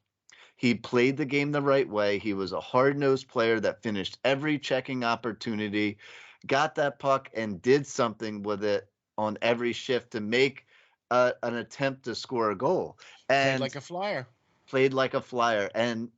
He played the game the right way. He was a hard-nosed player that finished every checking opportunity, got that puck, and did something with it on every shift to make an attempt to score a goal. And Played like a Flyer. And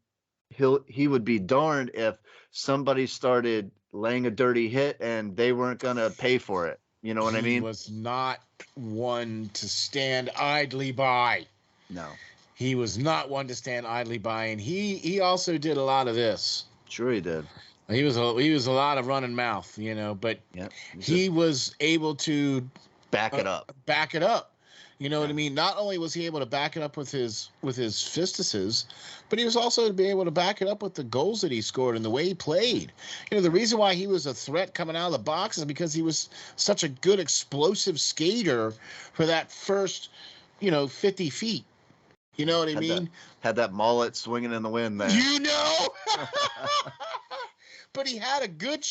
he would be darned if somebody started laying a dirty hit and they weren't going to pay for it. You know what I mean? He was not one to stand idly by. No. He was not one to stand idly by, and he also did a lot of this. Sure he did. He was a lot of running mouth, but Yep. he was able to back it up. Back it up. You know what I mean? Not only was he able to back it up with his fistuses, but he was also to be able to back it up with the goals that he scored and the way he played. The reason why he was a threat coming out of the box is because he was such a good explosive skater for that first, 50 feet. You know what I mean? Had that mullet swinging in the wind there. But he had a good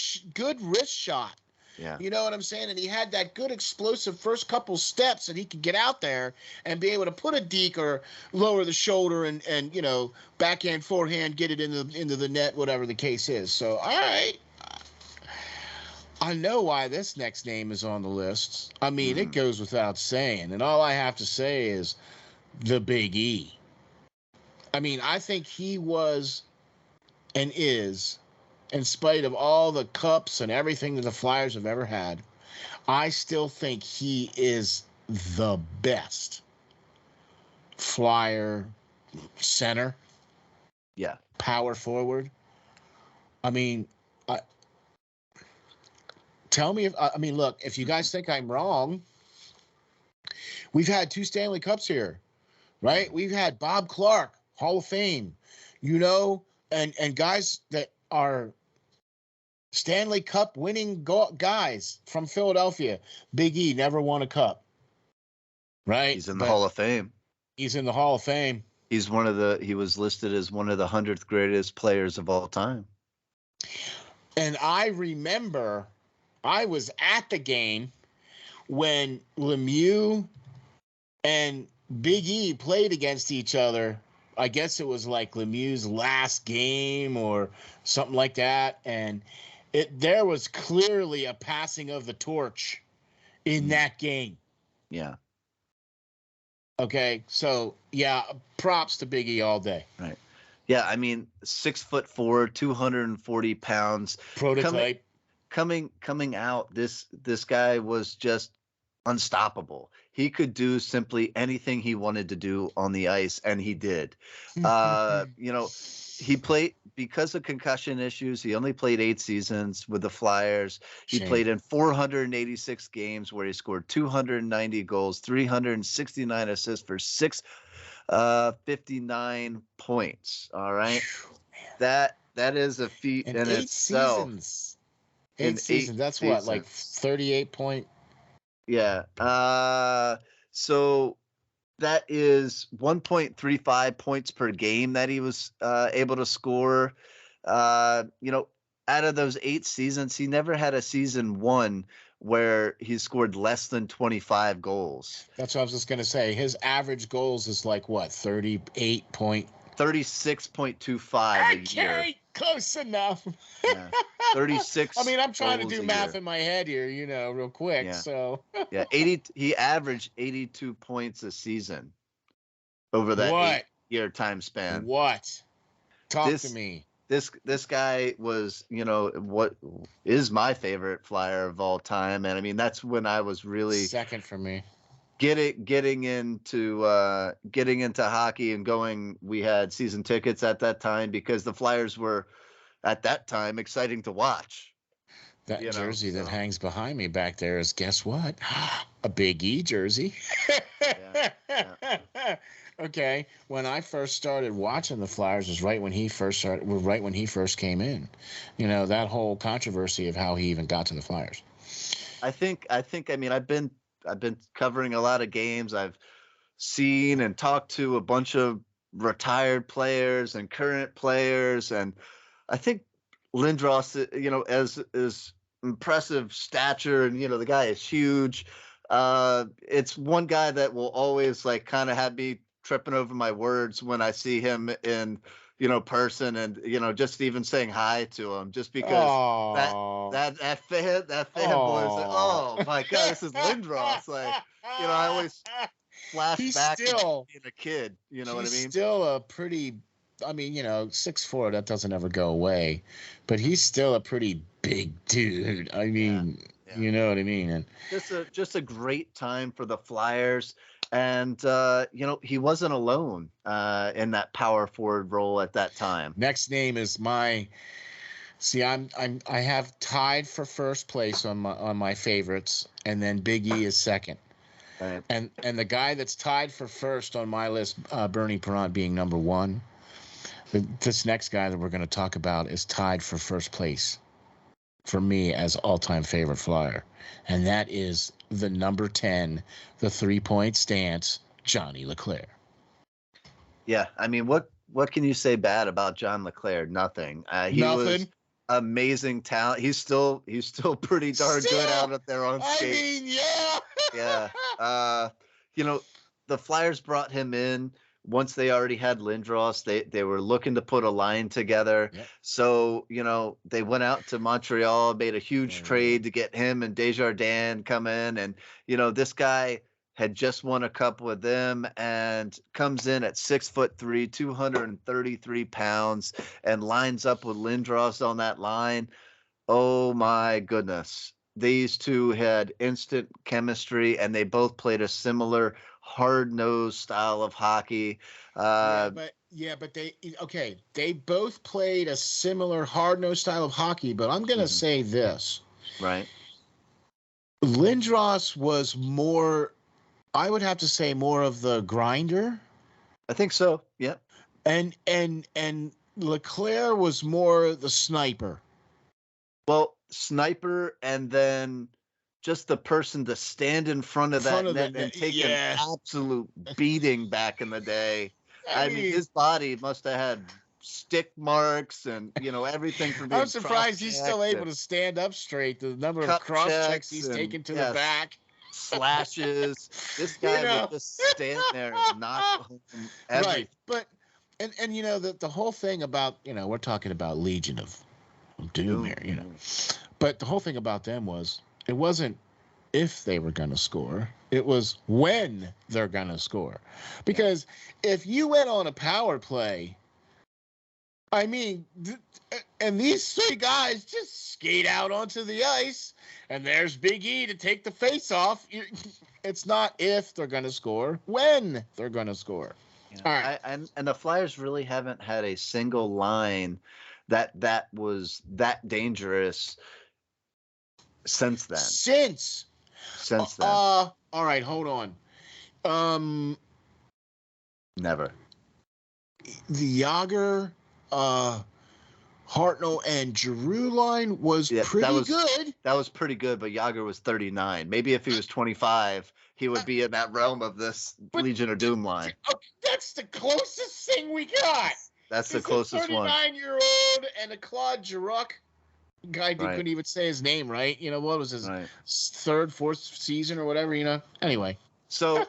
wrist shot. Yeah. You know what I'm saying? And he had that good explosive first couple steps, and he could get out there and be able to put a deke or lower the shoulder and backhand, forehand, get it into the net, whatever the case is. So, all right. I know why this next name is on the list. I mean, it goes without saying. And all I have to say is the Big E. I mean, I think he was and is, in spite of all the cups and everything that the Flyers have ever had, I still think he is the best Flyer center. Yeah. Power forward. I mean, tell me look, if you guys think I'm wrong, we've had 2 Stanley Cups here, right? We've had Bob Clark, Hall of Fame, and guys that are Stanley Cup winning guys from Philadelphia. Big E never won a cup, right? He's in the Hall of Fame. He's in the Hall of Fame. He was listed as one of the 100th greatest players of all time. And I remember I was at the game when Lemieux and Big E played against each other. I guess it was like Lemieux's last game or something like that. And there was clearly a passing of the torch in that game. Yeah. Okay. So, yeah, props to Big E all day. Right. Yeah. I mean, 6'4", 240 pounds. Prototype. Coming out, this guy was just unstoppable. He could do simply anything he wanted to do on the ice, and he did. He played because of concussion issues. He only played 8 seasons with the Flyers. He played in 486 games where he scored 290 goals, 369 assists for 659 points. All right. That is a feat in itself. Eight seasons. That's what, like 38 point. Yeah. So that is 1.35 points per game that he was able to score. Out of those 8 seasons, he never had a season 1 where he scored less than 25 goals. That's what I was just going to say. His average goals is like what, 36.25 a year. Close enough. Yeah. 36. I mean, I'm trying to do math in my head here, real quick. Yeah. So yeah, he averaged 82 points a season over that 8-year time span. What? Talk to me. This guy was, what is my favorite Flyer of all time, and I mean that's when I was really second for me. Getting into hockey and going. We had season tickets at that time because the Flyers were at that time exciting to watch. That jersey that hangs behind me back there is, guess what? A Big E jersey. Yeah. Okay. When I first started watching the Flyers was right when he first came in. That whole controversy of how he even got to the Flyers. I mean, I've been covering a lot of games. I've seen and talked to a bunch of retired players and current players, and I think Lindros, as impressive stature, and the guy is huge. It's one guy that will always like kind of have me tripping over my words when I see him in person, and just even saying hi to him, just because that fanboy is like, oh my god, this is Lindros. Like, I always flash He's back still to being a kid. You know what I he's mean? still a pretty, 6'4", that doesn't ever go away, but he's still a pretty big dude. I mean, Yeah. you know what I mean? And just a great time for the Flyers. And he wasn't alone in that power forward role at that time. Next name is I have tied for first place on my favorites, and then Big E is second. Right. And the guy that's tied for first on my list, Bernie Perrant being number one. This next guy that we're going to talk about is tied for first place for me as all-time favorite Flyer, and that is the number 10, the 3-point stance, Johnny LeClair. Yeah, I mean, what can you say bad about John LeClair? Nothing. He Nothing. Was amazing talent. He's still pretty darn good out there on skates. I mean, yeah. Yeah. The Flyers brought him in once they already had Lindros. They were looking to put a line together. Yep. So, they went out to Montreal, made a huge trade to get him and Desjardins come in. And, this guy had just won a cup with them and comes in at 6'3", 233 pounds, and lines up with Lindros on that line. Oh my goodness. These two had instant chemistry, and they both played a similar hard-nosed style of hockey. But they both played a similar hard-nosed style of hockey, but I'm going to say this. Right. Lindros was more, I would have to say, more of the grinder. I think so. Yeah. And LeClair was more the sniper. Well, sniper, and then just the person to stand in front of that net and take an absolute beating back in the day. I mean, his body must have had stick marks and, everything from being I'm surprised he's still able to stand up straight. The number of cross checks he's taken to the back. Slashes. This guy would just stand there and knock home everything. Right. But, and the whole thing about, we're talking about Legion of Doom here, But the whole thing about them was, it wasn't if they were going to score, it was when they're going to score. Because if you went on a power play, I mean, and these three guys just skate out onto the ice, and there's Big E to take the face off. It's not if they're going to score, when they're going to score. Yeah. All right. And the Flyers really haven't had a single line that was that dangerous since then. Since then. All right, hold on. Never. The Yager, Hartnell, and Giroux line was pretty good. That was pretty good, but Yager was 39. Maybe if he was 25, he would be in that realm of this Legion of Doom line. That's the closest thing we got. That's the closest one. 39-year-old and a Claude Giroux guy couldn't even say his name right. What was his third, fourth season or whatever, Anyway. So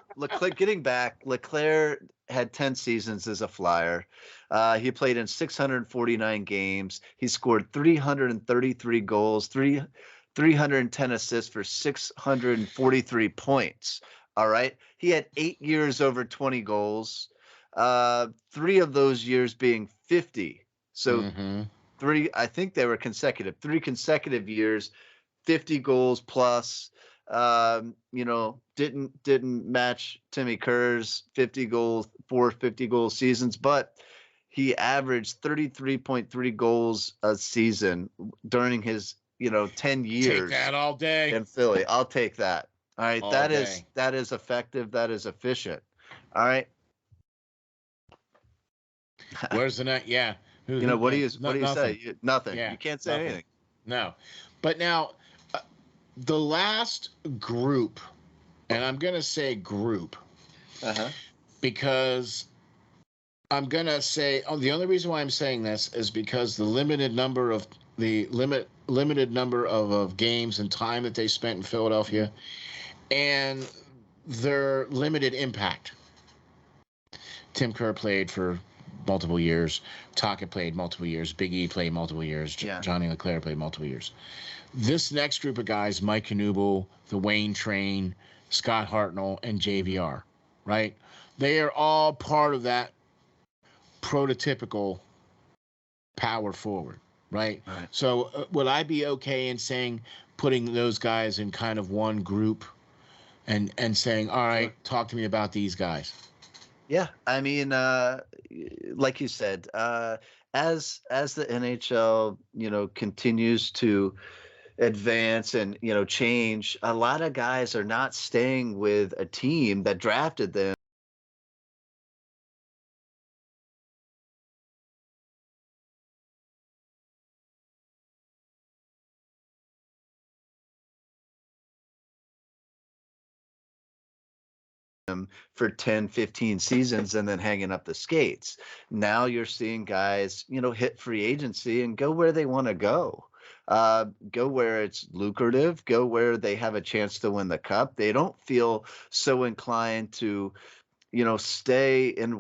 getting back, LeClair had 10 seasons as a Flyer. He played in 649 games. He scored 333 goals, 310 assists for 643 points. All right. He had 8 years over 20 goals. 3 of those years being 50. So 3, I think they were consecutive. 3 consecutive years, 50 goals plus. Didn't match Timmy Kerr's 50 goals, 4 50-goal seasons, but he averaged 33.3 goals a season during his 10 Take years that all day. in Philly. I'll take that. All right. All That day. is effective. That is efficient. All right. Where's the net? Yeah. What do you Nothing. say? Nothing. Yeah. You can't say Nothing. anything. No. But now, the last group, and I'm going to say group because I'm going to say, the only reason why I'm saying this is because the limited number of games and time that they spent in Philadelphia and their limited impact. Tim Kerr played for multiple years. Tocchet played multiple years. Big E played multiple years. Johnny LeClaire played multiple years. This next group of guys, Mike Knuble, the Wayne Train, Scott Hartnell, and JVR, right? They are all part of that prototypical power forward, right? So would I be okay in saying putting those guys in kind of one group and saying, all right, talk to me about these guys? Yeah, I mean, like you said, as the NHL, continues to advance and change, a lot of guys are not staying with a team that drafted them for 10, 15 seasons and then hanging up the skates. Now you're seeing guys, hit free agency and go where they want to go. Go where it's lucrative, go where they have a chance to win the cup. They don't feel so inclined to, stay in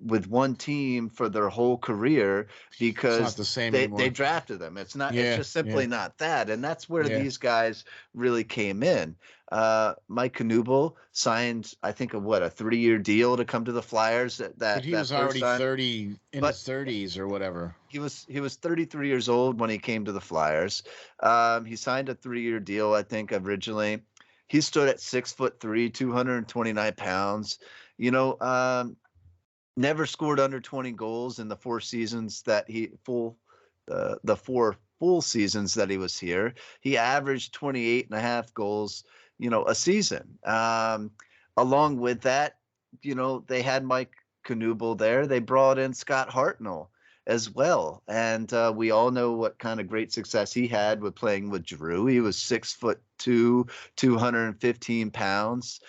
with one team for their whole career because it's not the same they drafted them. It's not. It's just simply not that, and that's where these guys really came in. Mike Knuble signed, I think, a 3-year deal to come to the Flyers. But he was already 30 in his 30s or whatever. He was 33 years old when he came to the Flyers. He signed a 3-year deal, I think, originally. He stood at 6'3", 229 pounds. Never scored under 20 goals in the 4 seasons that the 4 full seasons that he was here. He averaged 28.5 goals, a season. Along with that, they had Mike Knuble there. They brought in Scott Hartnell as well. And we all know what kind of great success he had with playing with Drew. He was 6'2", 215 pounds.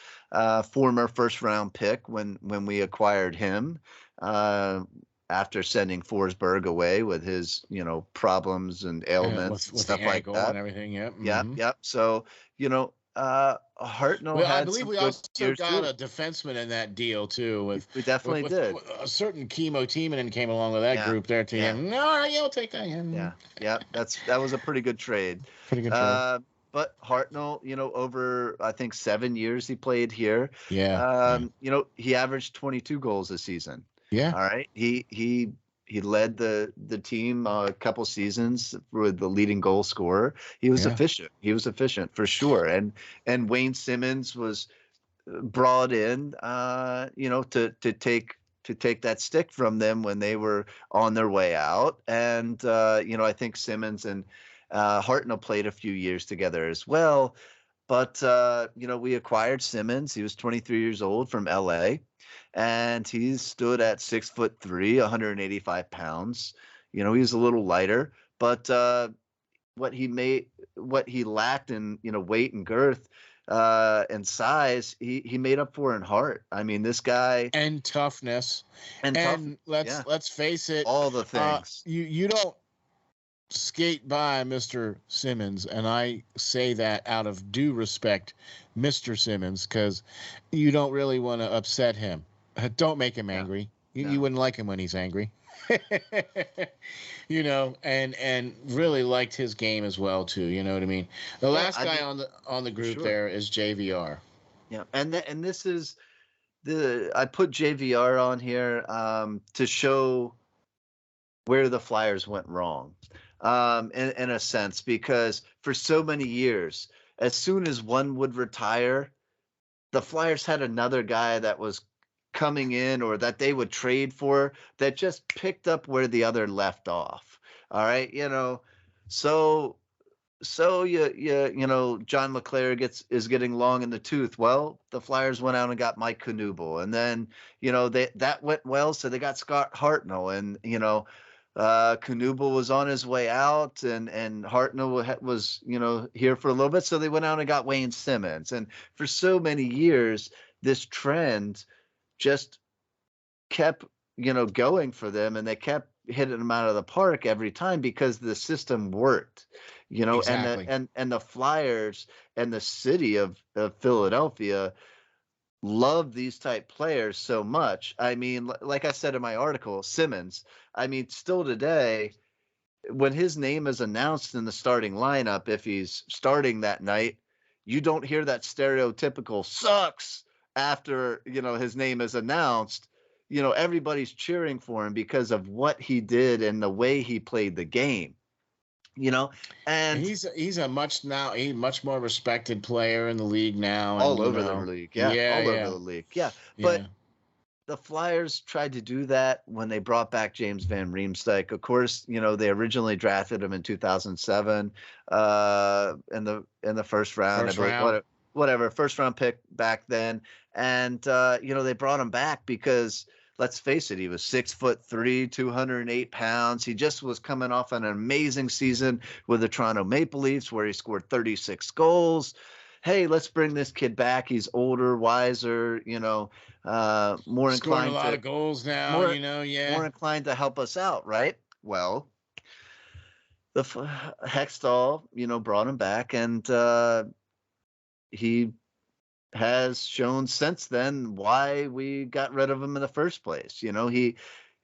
Former first-round pick when we acquired him after sending Forsberg away with his problems and ailments and stuff like that and everything. Yep. So Hartnell I had believe some we good also years got too. a defenseman in that deal too. We definitely did. A certain Chemo Timonen came along with that group there too. No, you'll take that. Yeah. That was a pretty good trade. Pretty good trade. But Hartnell, over I think 7 years he played here. Yeah. He averaged 22 goals a season. Yeah. All right. He led the team a couple seasons with the leading goal scorer. He was efficient. He was efficient for sure. And Wayne Simmons was brought in, to take that stick from them when they were on their way out. And I think Simmons and Hartnell played a few years together as well. But we acquired Simmons. He was 23 years old from LA. And he stood at 6'3", 185 pounds. He was a little lighter, but what he lacked in weight and girth and size, he made up for in heart. I mean, this guy and toughness and let's face it, all the things. You don't skate by Mr. Simmons, and I say that out of due respect, Mr. Simmons, because you don't really want to upset him. Don't make him angry. You wouldn't like him when he's angry. And really liked his game as well too. You know what I mean? The last guy on the group there is JVR. Yeah, and this is I put JVR on here to show where the Flyers went wrong, in a sense, because for so many years, as soon as one would retire, the Flyers had another guy that was coming in or that they would trade for that just picked up where the other left off. All right. So So John LeClaire is getting long in the tooth. Well, the Flyers went out and got Mike Knuble, and then that went well, so they got Scott Hartnell, and Knuble was on his way out, and Hartnell was here for a little bit, so they went out and got Wayne Simmons, and for so many years, this trend just kept going for them, and they kept hitting them out of the park every time because the system worked. Exactly. And the Flyers and the city of Philadelphia love these type players so much. I mean, like I said in my article, Simmons, I mean, still today, when his name is announced in the starting lineup, if he's starting that night, you don't hear that stereotypical sucks after his name is announced. Everybody's cheering for him because of what he did and the way he played the game. And he's a much more respected player in the league now, all over the league. Over the league. But the Flyers tried to do that when they brought back James Van Riemsdyk. Of course, they originally drafted him in 2007 in the first round. Whatever, first round pick back then. And they brought him back because, let's face it, he was 6'3", 208 pounds. He just was coming off an amazing season with the Toronto Maple Leafs where he scored 36 goals. Hey, let's bring this kid back. He's older, wiser, more inclined a lot of goals now, more inclined to help us out, right? Well, the Hextall, brought him back, and he has shown since then why we got rid of him in the first place.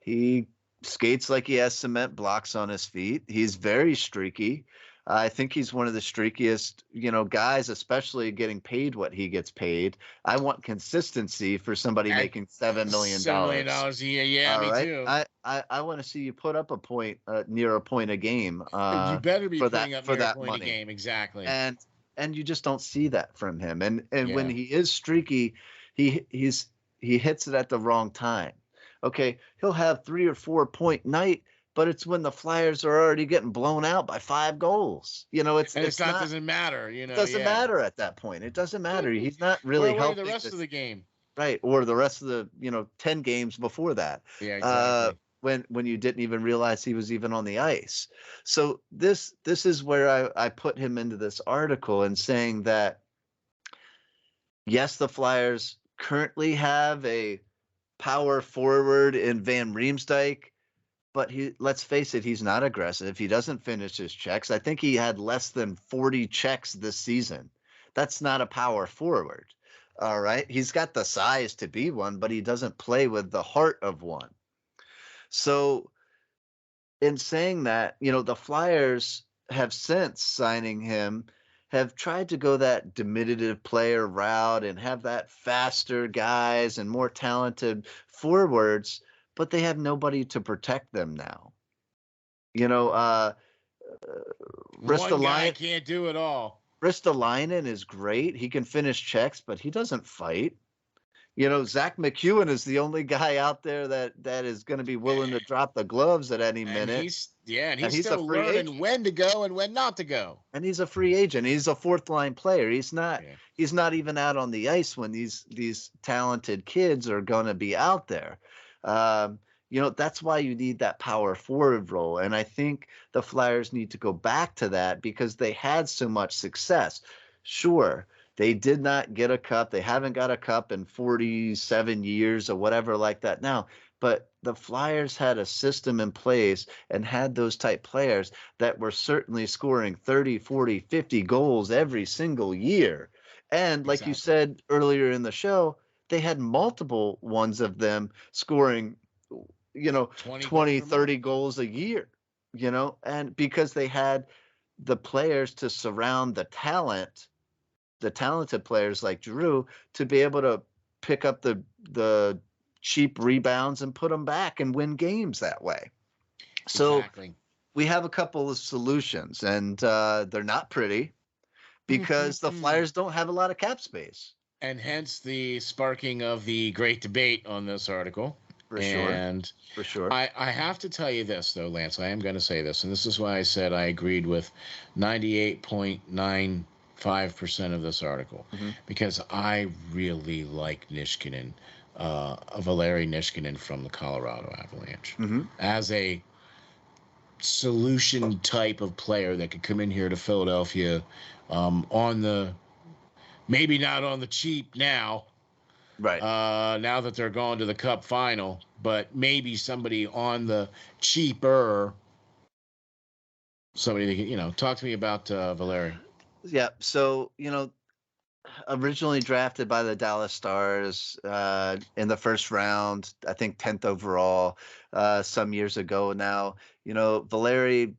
He skates like he has cement blocks on his feet. He's very streaky. I think he's one of the streakiest, guys, especially getting paid what he gets paid. I want consistency for somebody making $7 million. $7 million a year. Yeah, me too. I want to see you put up a point, near a point a game. You better be putting up for near that a point money. A game. Exactly. And you just don't see that from him. And when he is streaky, he hits it at the wrong time. Okay, he'll have 3 or 4 point night, but it's when the Flyers are already getting blown out by 5 goals. Doesn't matter. It doesn't matter at that point. It doesn't matter. He's not really helping the rest of the game. Right, or the rest of the 10 games before that. Yeah, exactly. When you didn't even realize he was even on the ice. So this is where I put him into this article and saying that, yes, the Flyers currently have a power forward in Van Riemsdyk, but let's face it, he's not aggressive. He doesn't finish his checks. I think he had less than 40 checks this season. That's not a power forward. All right. He's got the size to be one, but he doesn't play with the heart of one. So in saying that, the Flyers have since signing him have tried to go that diminutive player route and have that faster guys and more talented forwards, but they have nobody to protect them now. One guy can't do it all. Ristolainen is great. He can finish checks, but he doesn't fight. Zach McEwen is the only guy out there that is going to be willing to drop the gloves at any minute. He's still learning when to go and when not to go. And he's a free agent. He's a fourth line player. He's not even out on the ice when these talented kids are going to be out there. That's why you need that power forward role. And I think the Flyers need to go back to that because they had so much success. Sure, they did not get a cup. They haven't got a cup in 47 years or whatever like that now. But the Flyers had a system in place and had those type players that were certainly scoring 30, 40, 50 goals every single year. And like you said earlier in the show, they had multiple ones of them scoring, 20, 30 goals a year, and because they had the players to surround the talented players like Drew to be able to pick up the cheap rebounds and put them back and win games that way. So we have a couple of solutions, and they're not pretty because the Flyers don't have a lot of cap space. And hence the sparking of the great debate on this article. For And sure. For sure. I have to tell you this, though, Lance. I am going to say this, and this is why I said I agreed with 98.95% of this article, Mm-hmm. because I really like Niskanen, Valeri Niskanen from the Colorado Avalanche, Mm-hmm. as a solution type of player that could come in here to Philadelphia on the maybe not on the cheap now. Right. Now that they're going to the Cup final, but maybe somebody on the cheaper. Somebody that talk to me about Valeri. Yeah. So, originally drafted by the Dallas Stars in the first round, I think 10th overall, some years ago now. Valeri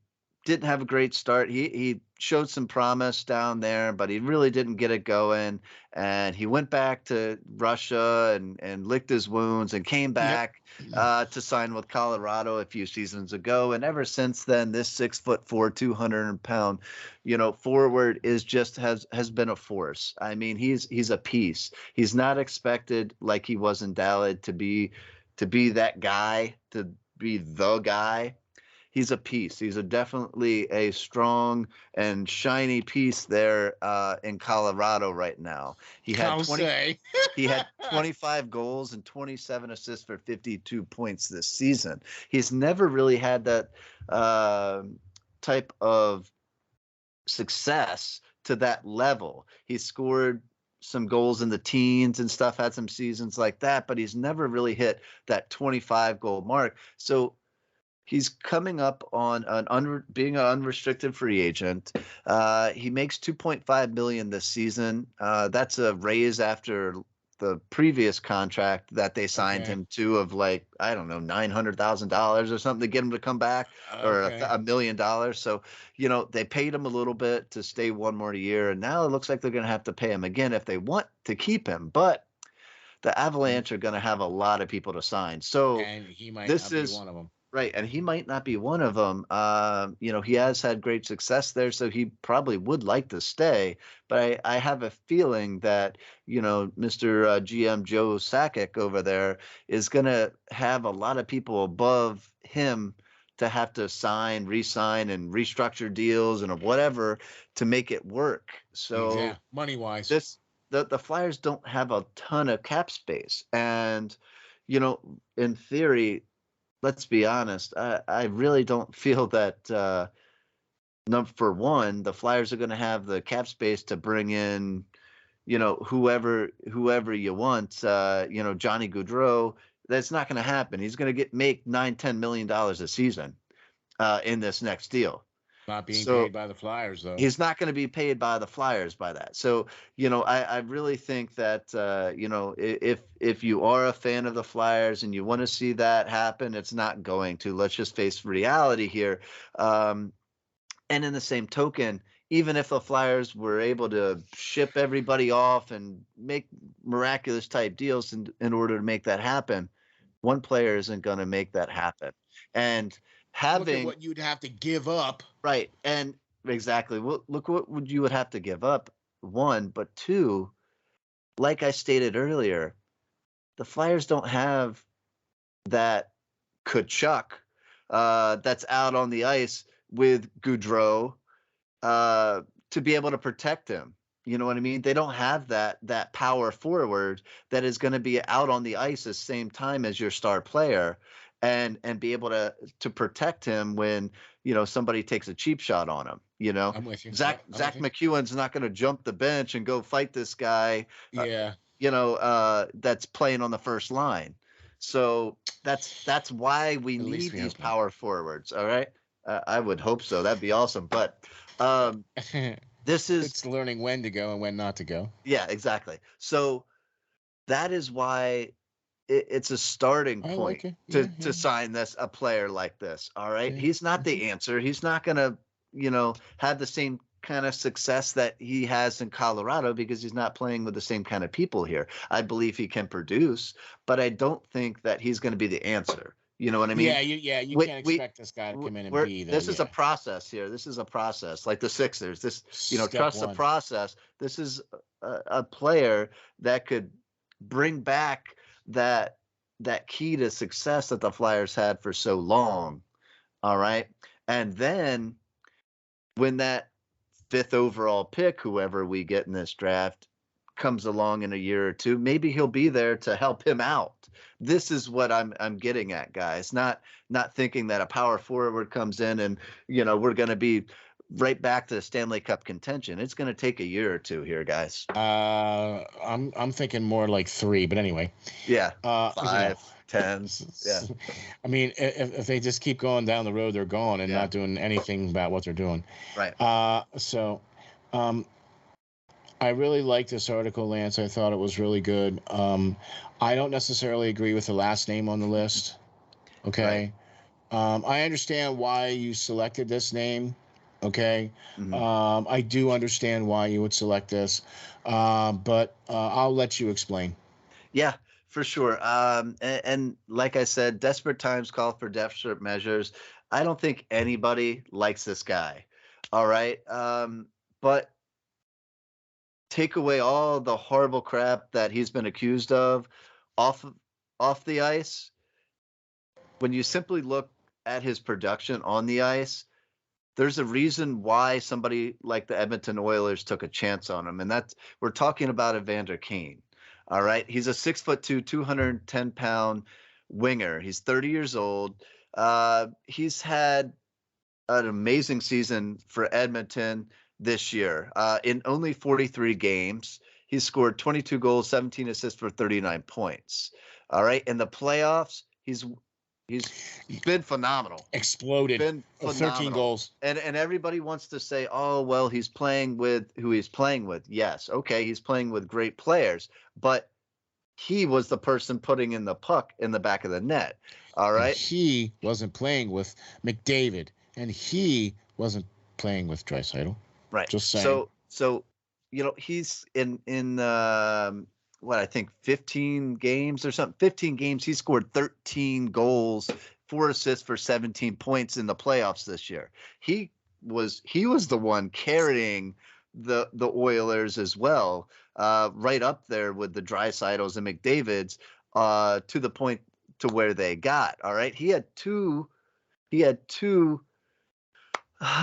didn't have a great start. He showed some promise down there, but he really didn't get it going. And he went back to Russia and licked his wounds and came back to sign with Colorado a few seasons ago. And ever since then, this 6'4", 200-pound, forward has been a force. I mean, he's a piece. He's not expected like he was in Dallas to be that guy, to be the guy. He's a piece. He's definitely a strong and shiny piece there in Colorado right now. He had 25 goals and 27 assists for 52 points this season. He's never really had that type of success to that level. He scored some goals in the teens and stuff, had some seasons like that, but he's never really hit that 25 goal mark. So he's coming up on being an unrestricted free agent. He makes $2.5 million this season. That's a raise after the previous contract that they signed him to of like, I don't know, $900,000 or something to get him to come back, or $1 million. So, they paid him a little bit to stay one more year, and now it looks like they're going to have to pay him again if they want to keep him. But the Avalanche are going to have a lot of people to sign. So and he might not be one of them. Right, and he might not be one of them. He has had great success there, so he probably would like to stay. But I have a feeling that, Mr. GM Joe Sakic over there is going to have a lot of people above him to have to sign, re-sign, and restructure deals and whatever to make it work. So money-wise, the Flyers don't have a ton of cap space. And, in theory, let's be honest, I really don't feel that, number one, the Flyers are going to have the cap space to bring in, whoever you want, Johnny Gaudreau. That's not going to happen. He's going to make $9-10 million a season in this next deal. Not being paid by the Flyers, though. He's not going to be paid by the Flyers by that. So, I really think that, if you are a fan of the Flyers and you want to see that happen, it's not going to. Let's just face reality here. And in the same token, even if the Flyers were able to ship everybody off and make miraculous type deals in order to make that happen, one player isn't going to make that happen. And look at what you'd have to give up. Right. And exactly. Well, look what you would have to give up, one, but two, like I stated earlier, the Flyers don't have that Kachuk that's out on the ice with Gaudreau to be able to protect him. You know what I mean? They don't have that power forward that is going to be out on the ice at the same time as your star player and be able to protect him when, somebody takes a cheap shot on him. I'm with you. Zach McEwen's not going to jump the bench and go fight this guy. That's playing on the first line. So that's why we need these power forwards. All right. I would hope so. That'd be awesome. But it's learning when to go and when not to go. Yeah, exactly. So that is why it's a starting point to sign a player like this. All right. Yeah. He's not the answer. He's not going to, have the same kind of success that he has in Colorado because he's not playing with the same kind of people here. I believe he can produce, but I don't think that he's going to be the answer. You know what I mean? You can't expect this guy to come in and be there. This is a process here. This is a process like the Sixers. This, trust the process. This is a player that could bring back that that key to success that the Flyers had for so long. All right. And then when that 5th overall pick, whoever we get in this draft, comes along in a year or two, maybe he'll be there to help him out. This is what I'm getting at, guys. Not thinking that a power forward comes in and, we're going to be right back to Stanley Cup contention. It's going to take a year or two here, guys. I'm thinking more like 3, but anyway. Yeah. You know, 5, 10. Yeah. I mean, if they just keep going down the road, they're gone and Yeah. not doing anything about what they're doing. Right. I really liked this article, Lance. I thought it was really good. I don't necessarily agree with the last name on the list. Okay. Right. I understand why you selected this name. Okay. Mm-hmm. I do understand why you would select this, but I'll let you explain. Yeah, for sure. And like I said, desperate times call for desperate measures. I don't think anybody likes this guy. All right. But take away all the horrible crap that he's been accused of off the ice. When you simply look at his production on the ice, there's a reason why somebody like the Edmonton Oilers took a chance on him, and we're talking about Evander Kane. All right, he's a 6'2", 210-pound winger. He's 30 years old. He's had an amazing season for Edmonton this year. In only 43 games, he scored 22 goals, 17 assists for 39 points. All right, in the playoffs, he's been phenomenal. Exploded. Been phenomenal. 13 goals. And everybody wants to say, oh, well, he's playing with who he's playing with. Yes, okay, he's playing with great players, but he was the person putting in the puck in the back of the net. All right. And he wasn't playing with McDavid, and he wasn't playing with Draisaitl. Right. Just saying. So he's in what I think 15 games or something. 15 games. He scored 13 goals, 4 assists for 17 points in the playoffs this year. He was the one carrying the Oilers as well, right up there with the Draisaitl's and McDavid's, to the point to where they got. All right. He had two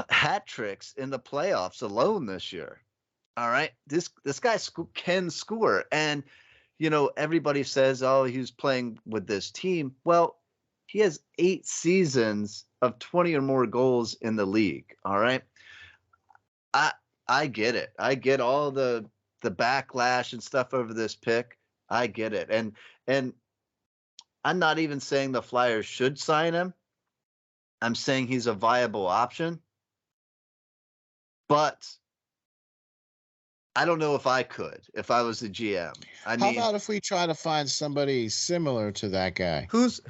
hat tricks in the playoffs alone this year. All right. This guy can score. And, everybody says, oh, he's playing with this team. Well, he has 8 seasons of 20 or more goals in the league. All right. I get it. I get all the backlash and stuff over this pick. I get it. And I'm not even saying the Flyers should sign him. I'm saying he's a viable option. But I don't know if I could, if I was the GM. How about if we try to find somebody similar to that guy? Who's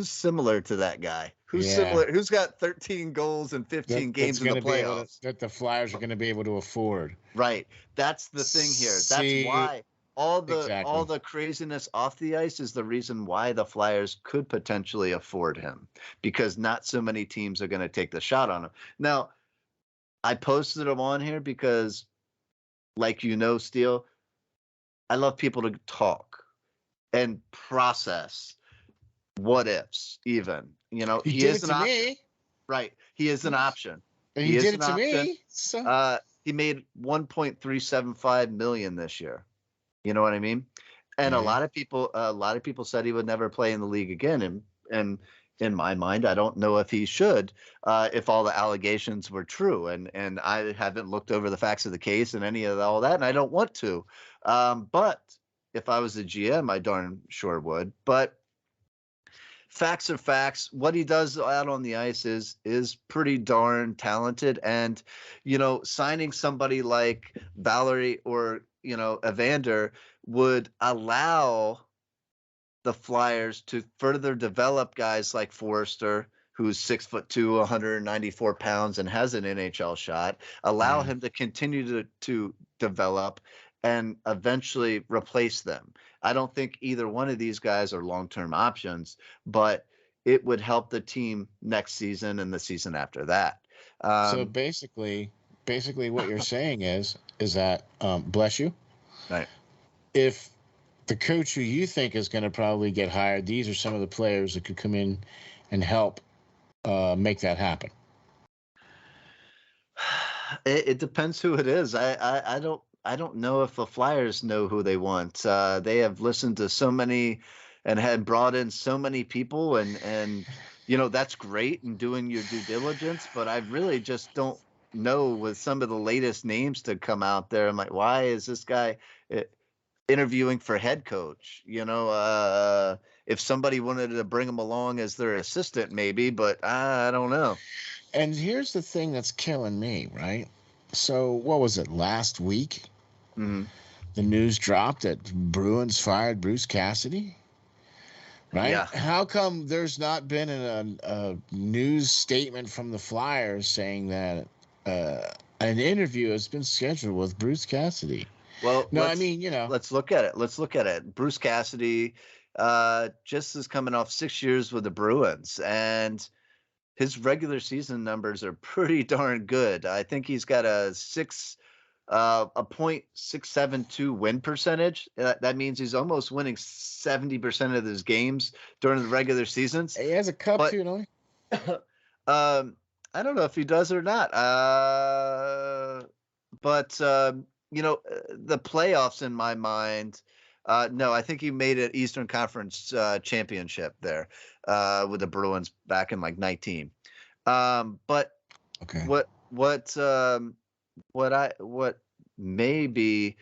similar to that guy? Who's similar? Who's got 13 goals and 15 games in the playoffs that the Flyers are going to be able to afford? Right. That's the thing here. That's why all the craziness off the ice is the reason why the Flyers could potentially afford him, because not so many teams are going to take the shot on him. Now, I posted him on here because, like Steel, I love people to talk and process what ifs. Even he is an option. Me. Right, he is an option. And he did it to me. So. He made $1.375 million this year. You know what I mean? And a lot of people said he would never play in the league again. And in my mind, I don't know if he should, if all the allegations were true. And I haven't looked over the facts of the case and any of all that, and I don't want to. But if I was the GM, I darn sure would. But facts are facts. What he does out on the ice is pretty darn talented. And, signing somebody like Valerie or, Evander would allow the Flyers to further develop guys like Forrester, who's 6'2", 194 pounds and has an NHL shot, allow him to continue to develop and eventually replace them. I don't think either one of these guys are long-term options, but it would help the team next season and the season after that. So basically what you're saying is that, bless you. Right. If the coach who you think is going to probably get hired, these are some of the players that could come in and help make that happen. It depends who it is. I don't know if the Flyers know who they want. They have listened to so many and had brought in so many people, and that's great and doing your due diligence. But I really just don't know with some of the latest names to come out there. I'm like, why is this guy uh, interviewing for head coach? If somebody wanted to bring him along as their assistant, maybe, but I don't know. And here's the thing that's killing me, right? So what was it, last week? Hmm. The news dropped that Bruins fired Bruce Cassidy, right? Yeah. How come there's not been a news statement from the Flyers saying that an interview has been scheduled with Bruce Cassidy? Well, No, I mean, let's look at it. Let's look at it. Bruce Cassidy just is coming off 6 years with the Bruins, and his regular season numbers are pretty darn good. I think he's got a .672 win percentage. That means he's almost winning 70% of his games during the regular seasons. he has a cup But too, don't he? I don't know if he does or not. But the playoffs in my mind. No, I think he made it Eastern Conference championship there with the Bruins back in like 19. But Okay. what may be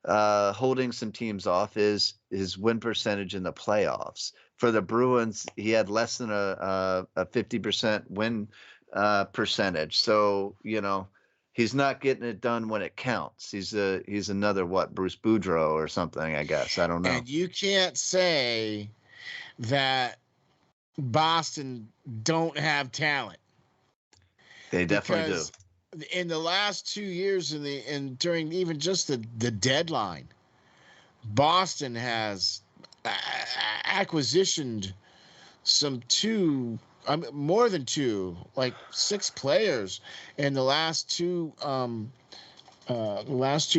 holding some teams off is his win percentage in the playoffs. For the Bruins, he had less than a 50% win percentage. So he's not getting it done when it counts. He's another Bruce Boudreau or something, I guess. I don't know. And you can't say that Boston don't have talent. They definitely do. In the last 2 years, during even just the deadline, Boston has acquisitioned more than two, like 6 players in the last two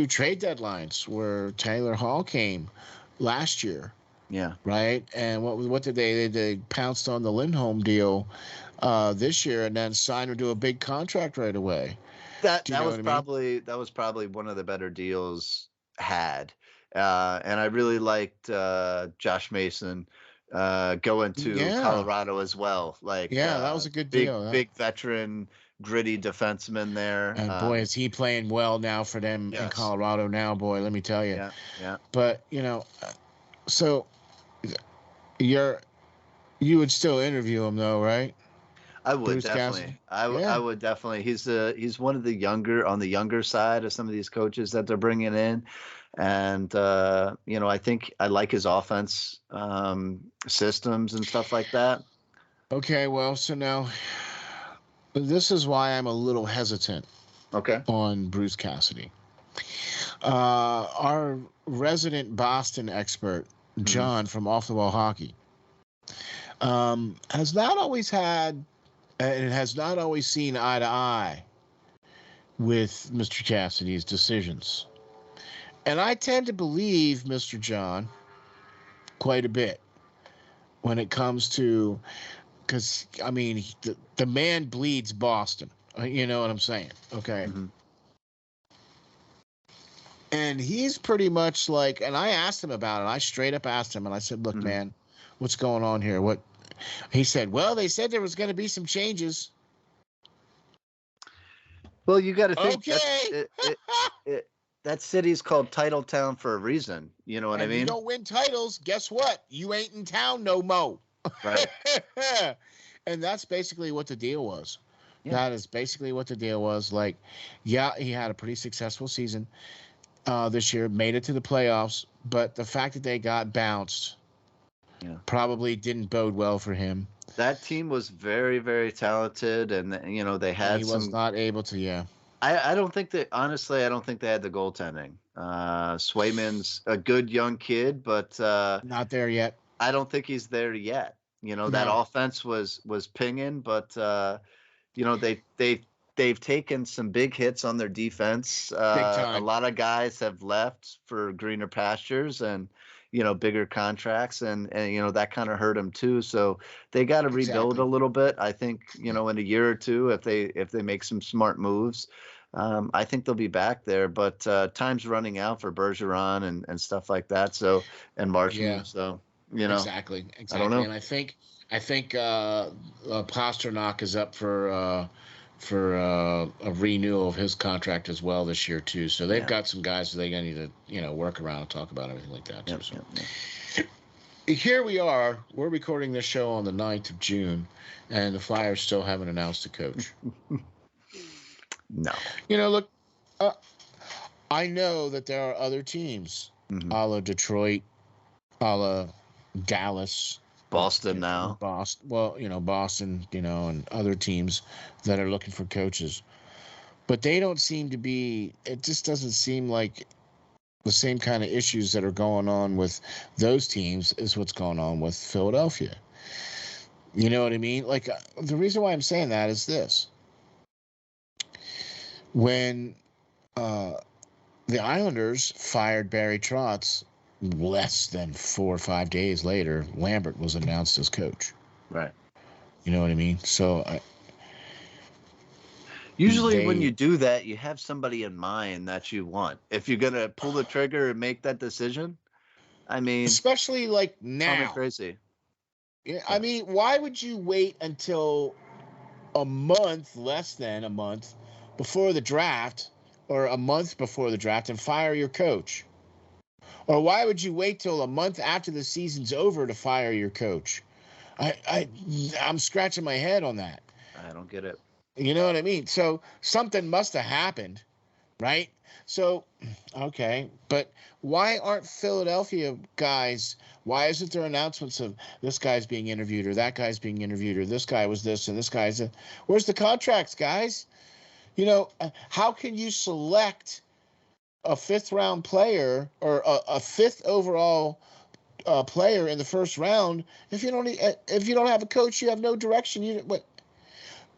trade deadlines, where Taylor Hall came last year. Yeah. Right. And what did they pounced on the Lindholm deal this year, and then signed him to a big contract right away. That was probably one of the better deals had. And I really liked Josh Mason going to Colorado as well. Like, that was a good deal. Big veteran, gritty defenseman there. And boy, is he playing well now for them in Colorado now, boy, let me tell you. Yeah. But, so you would still interview him though, right? I would definitely. I would definitely. He's one of the younger side of some of these coaches that they're bringing in, and I think I like his offense systems and stuff like that. Okay, well, so now this is why I'm a little hesitant. Okay. On Bruce Cassidy, our resident Boston expert John from Off the Wall Hockey has not always had. And it has not always seen eye to eye with Mr. Cassidy's decisions. And I tend to believe Mr. John quite a bit when it comes to, because, I mean, the man bleeds Boston. You know what I'm saying? Okay. Mm-hmm. And he's pretty much like, and I asked him about it. I straight up asked him, and I said, look, man, what's going on here? He said, well, they said there was going to be some changes. Well, you got to think okay. That city's called Title Town for a reason. You know what I mean? You don't win titles. Guess what? You ain't in town no mo. Right. And that's basically what the deal was. Yeah. That is basically what the deal was. Like, yeah, he had a pretty successful season this year, made it to the playoffs, but the fact that they got bounced probably didn't bode well for him. That team was very, very talented, and they had. He was not able to. Yeah. I don't think that. Honestly, I don't think they had the goaltending. Swayman's a good young kid, but not there yet. I don't think he's there yet. That offense was pinging, but they've taken some big hits on their defense. A lot of guys have left for greener pastures, and bigger contracts, and that kind of hurt them too. So they got to rebuild Exactly. a little bit. I think in a year or two, if they make some smart moves, I think they'll be back there. But time's running out for Bergeron and stuff like that. So and Yeah. Marchand. So Exactly. I don't know. And I think Pasternak is up for a renewal of his contract as well this year too. So they've Yeah. got some guys that they got to need to work around and talk about everything like that too. Yep, So yep. here we are. We're recording this show on the 9th of June, and the Flyers still haven't announced a coach. No. Look, I know that there are other teams, Mhm. a la Detroit, a la Dallas, Boston now. Boston, and other teams that are looking for coaches. But they don't seem to be, it just doesn't seem like the same kind of issues that are going on with those teams is what's going on with Philadelphia. You know what I mean? Like, the reason why I'm saying that is this. When the Islanders fired Barry Trotz, less than 4 or 5 days later, Lambert was announced as coach. Right. You know what I mean? So usually when you do that, you have somebody in mind that you want. If you're going to pull the trigger and make that decision, I mean, especially like now. Call me crazy. Yeah, I mean, why would you wait until a month, less than a month before the draft, or a month before the draft, and fire your coach? Or why would you wait till a month after the season's over to fire your coach? I'm scratching my head on that. I don't get it. You know what I mean? So something must have happened, right? So, okay, but why aren't Philadelphia guys? Why isn't there announcements of this guy's being interviewed, or that guy's being interviewed, or this guy was this and this guy's a, where's the contracts, guys? How can you select a 5th-round player or a 5th overall player in the first round if you don't have a coach? You have no direction.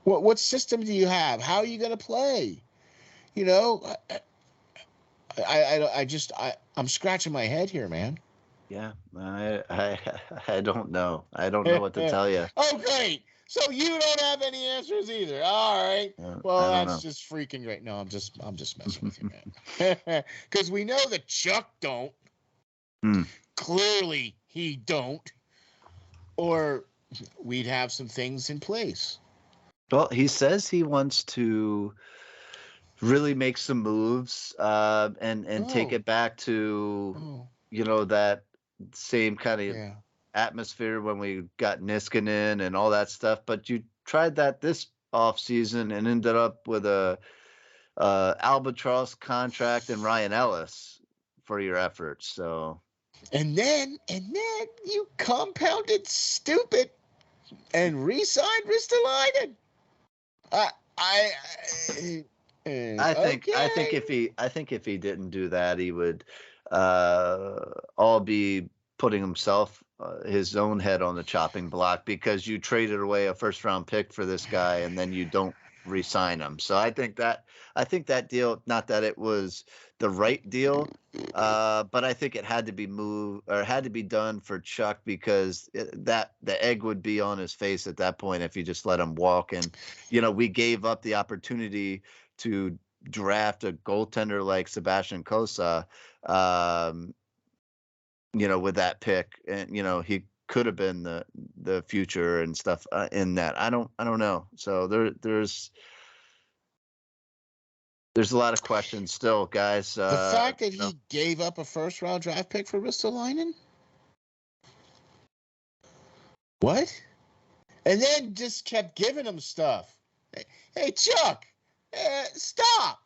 What system do you have? How are you going to play? I'm scratching my head here, man. Yeah, I don't know. I don't know what to tell you. Oh, great. So you don't have any answers either. All right. Well, that's just freaking great. No, I'm just messing with you, man. Because we know that Chuck don't. Clearly, he don't. Or we'd have some things in place. Well, he says he wants to really make some moves and take it back to that same kind of atmosphere when we got Niskanen and all that stuff. But you tried that this offseason and ended up with a albatross contract and Ryan Ellis for your efforts. So and then you compounded stupid and re-signed Ristolainen. I think if he didn't do that, he would all be putting himself his own head on the chopping block, because you traded away a first-round pick for this guy and then you don't re-sign him. So I think that deal, not that it was the right deal, but I think it had to be done for Chuck, because the egg would be on his face at that point if you just let him walk. And we gave up the opportunity to draft a goaltender like Sebastian Cossa, with that pick, and he could have been the future and stuff in that. I don't know. So there's a lot of questions still, guys. The fact that he gave up a first-round draft pick for Ristolainen? What? And then just kept giving him stuff. Hey, Chuck, stop.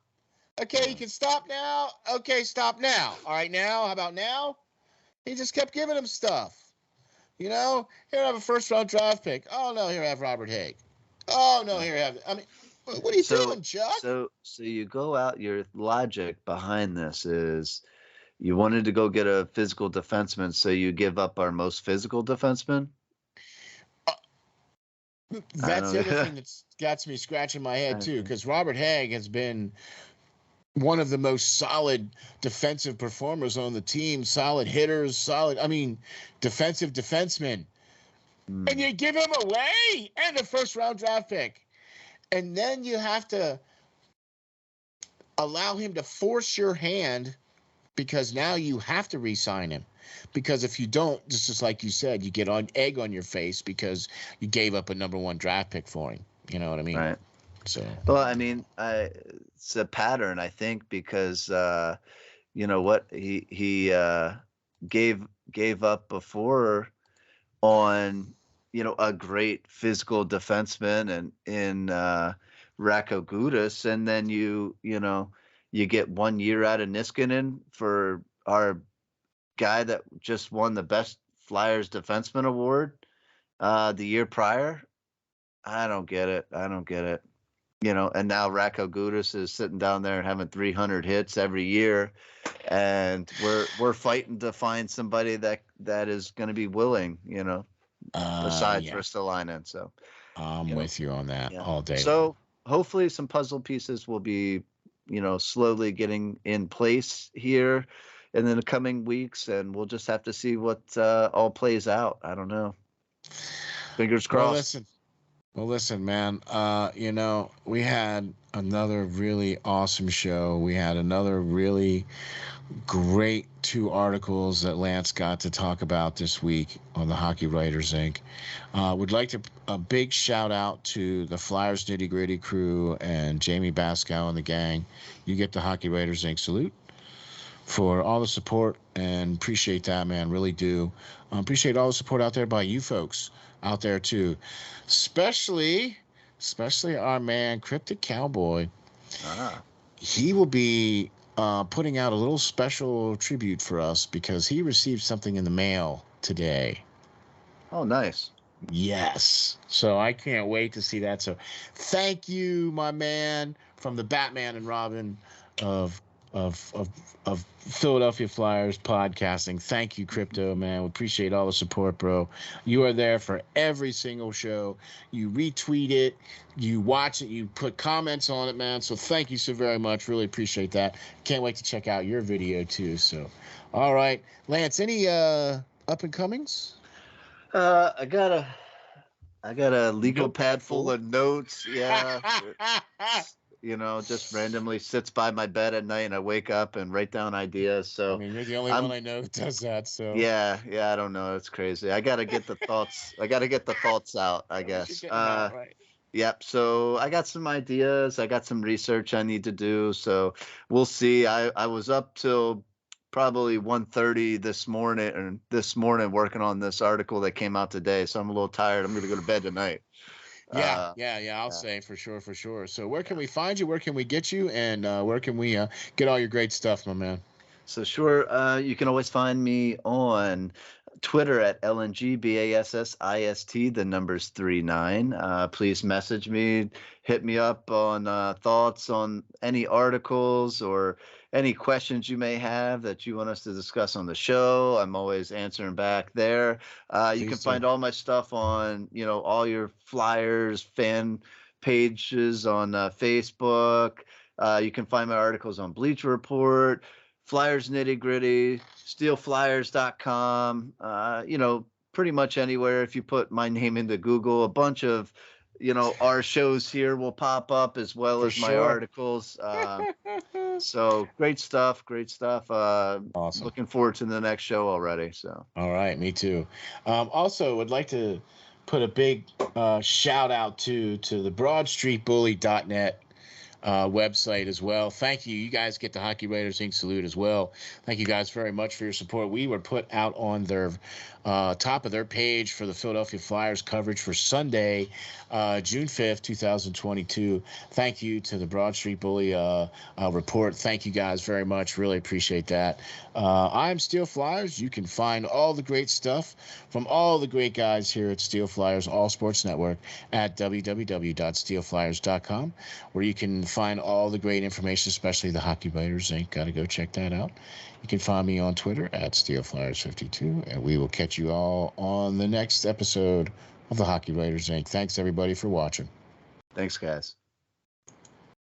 Okay, you can stop now. Okay, stop now. All right, now, how about now? He just kept giving him stuff. Here I have a first-round draft pick. Oh, no, here I have Robert Haig. Oh, no, here I have... I mean, what are you doing, Chuck? So you go out, your logic behind this is you wanted to go get a physical defenseman, so you give up our most physical defenseman? That's the other thing that's got me scratching my head, too, because Robert Haig has been one of the most solid defensive performers on the team, solid hitters, defensive defensemen. And you give him away and a first-round draft pick. And then you have to allow him to force your hand because now you have to re-sign him. Because if you don't, just like you said, you get an egg on your face because you gave up a number 1 draft pick for him. You know what I mean? Right. So. Well, I mean, it's a pattern, I think, because you know what he gave up before on, you know, a great physical defenseman and in Racco Gudis, and then you get 1 year out of Niskanen for our guy that just won the best Flyers defenseman award the year prior. I don't get it. You know, and now Racco Gudis is sitting down there and having 300 hits every year, and we're fighting to find somebody that is going to be willing, you know, besides Ristolainen. So I'm with you on that all day. So hopefully some puzzle pieces will be, you know, slowly getting in place here in the coming weeks, and we'll just have to see what all plays out. I don't know. Fingers crossed. Well, listen, man, you know, we had another really awesome show. We had another really great 2 articles that Lance got to talk about this week on the Hockey Writers Inc. Would like to a big shout out to the Flyers Nitty Gritty crew and Jamie Baskow and the gang. You get the Hockey Writers Inc. salute for all the support, and appreciate that, man. Really do. Appreciate all the support out there by you folks out there too, especially our man Cryptic Cowboy. He will be putting out a little special tribute for us because he received something in the mail today. Oh, nice. Yes. So I can't wait to see that. So thank you, my man, from the Batman and Robin of Philadelphia Flyers podcasting. Thank you, Crypto, man. We appreciate all the support, bro. You are there for every single show. You retweet it, you watch it, you put comments on it, man. So thank you so very much. Really appreciate that. Can't wait to check out your video too. So, all right, Lance, any up and comings? I got a legal pad full of notes. Yeah. You know, just randomly sits by my bed at night, and I wake up and write down ideas. So I mean, you're the only one I know who does that. So yeah, I don't know. It's crazy. I got to get the thoughts. Out, I guess. Right. Yep. So I got some ideas. I got some research I need to do. So we'll see. I was up till probably 1:30 this morning working on this article that came out today. So I'm a little tired. I'm going to go to bed tonight. Yeah. I'll say for sure. So where can we find you? Where can we get you? And where can we get all your great stuff, my man? So sure. You can always find me on Twitter at LNGBASSIST, the numbers 39. Please message me, hit me up on thoughts on any articles or any questions you may have that you want us to discuss on the show. I'm always answering back there. You can find all my stuff on, you know, all your Flyers fan pages on Facebook. You can find my articles on Bleacher Report, Flyers Nitty Gritty, SteelFlyers.com, you know, pretty much anywhere. If you put my name into Google, a bunch of, you know, our shows here will pop up as well as my articles. So great stuff. Awesome. Looking forward to the next show already. So. All right. Me too. Also would like to put a big shout out to the BroadStreetBully.net website as well. Thank you. You guys get the Hockey Writers Inc. salute as well. Thank you guys very much for your support. We were put out on their top of their page for the Philadelphia Flyers coverage for Sunday, June 5th, 2022. Thank you to the Broad Street Bully report. Thank you guys very much. Really appreciate that. I'm Steel Flyers. You can find all the great stuff from all the great guys here at SteelFlyers All Sports Network at www.steelflyers.com, where you can find all the great information, especially the Hockey Writers Inc. Got to go check that out. You can find me on Twitter at SteelFlyers52, and we will catch you all on the next episode of the Hockey Writers Inc. Thanks, everybody, for watching. Thanks, guys.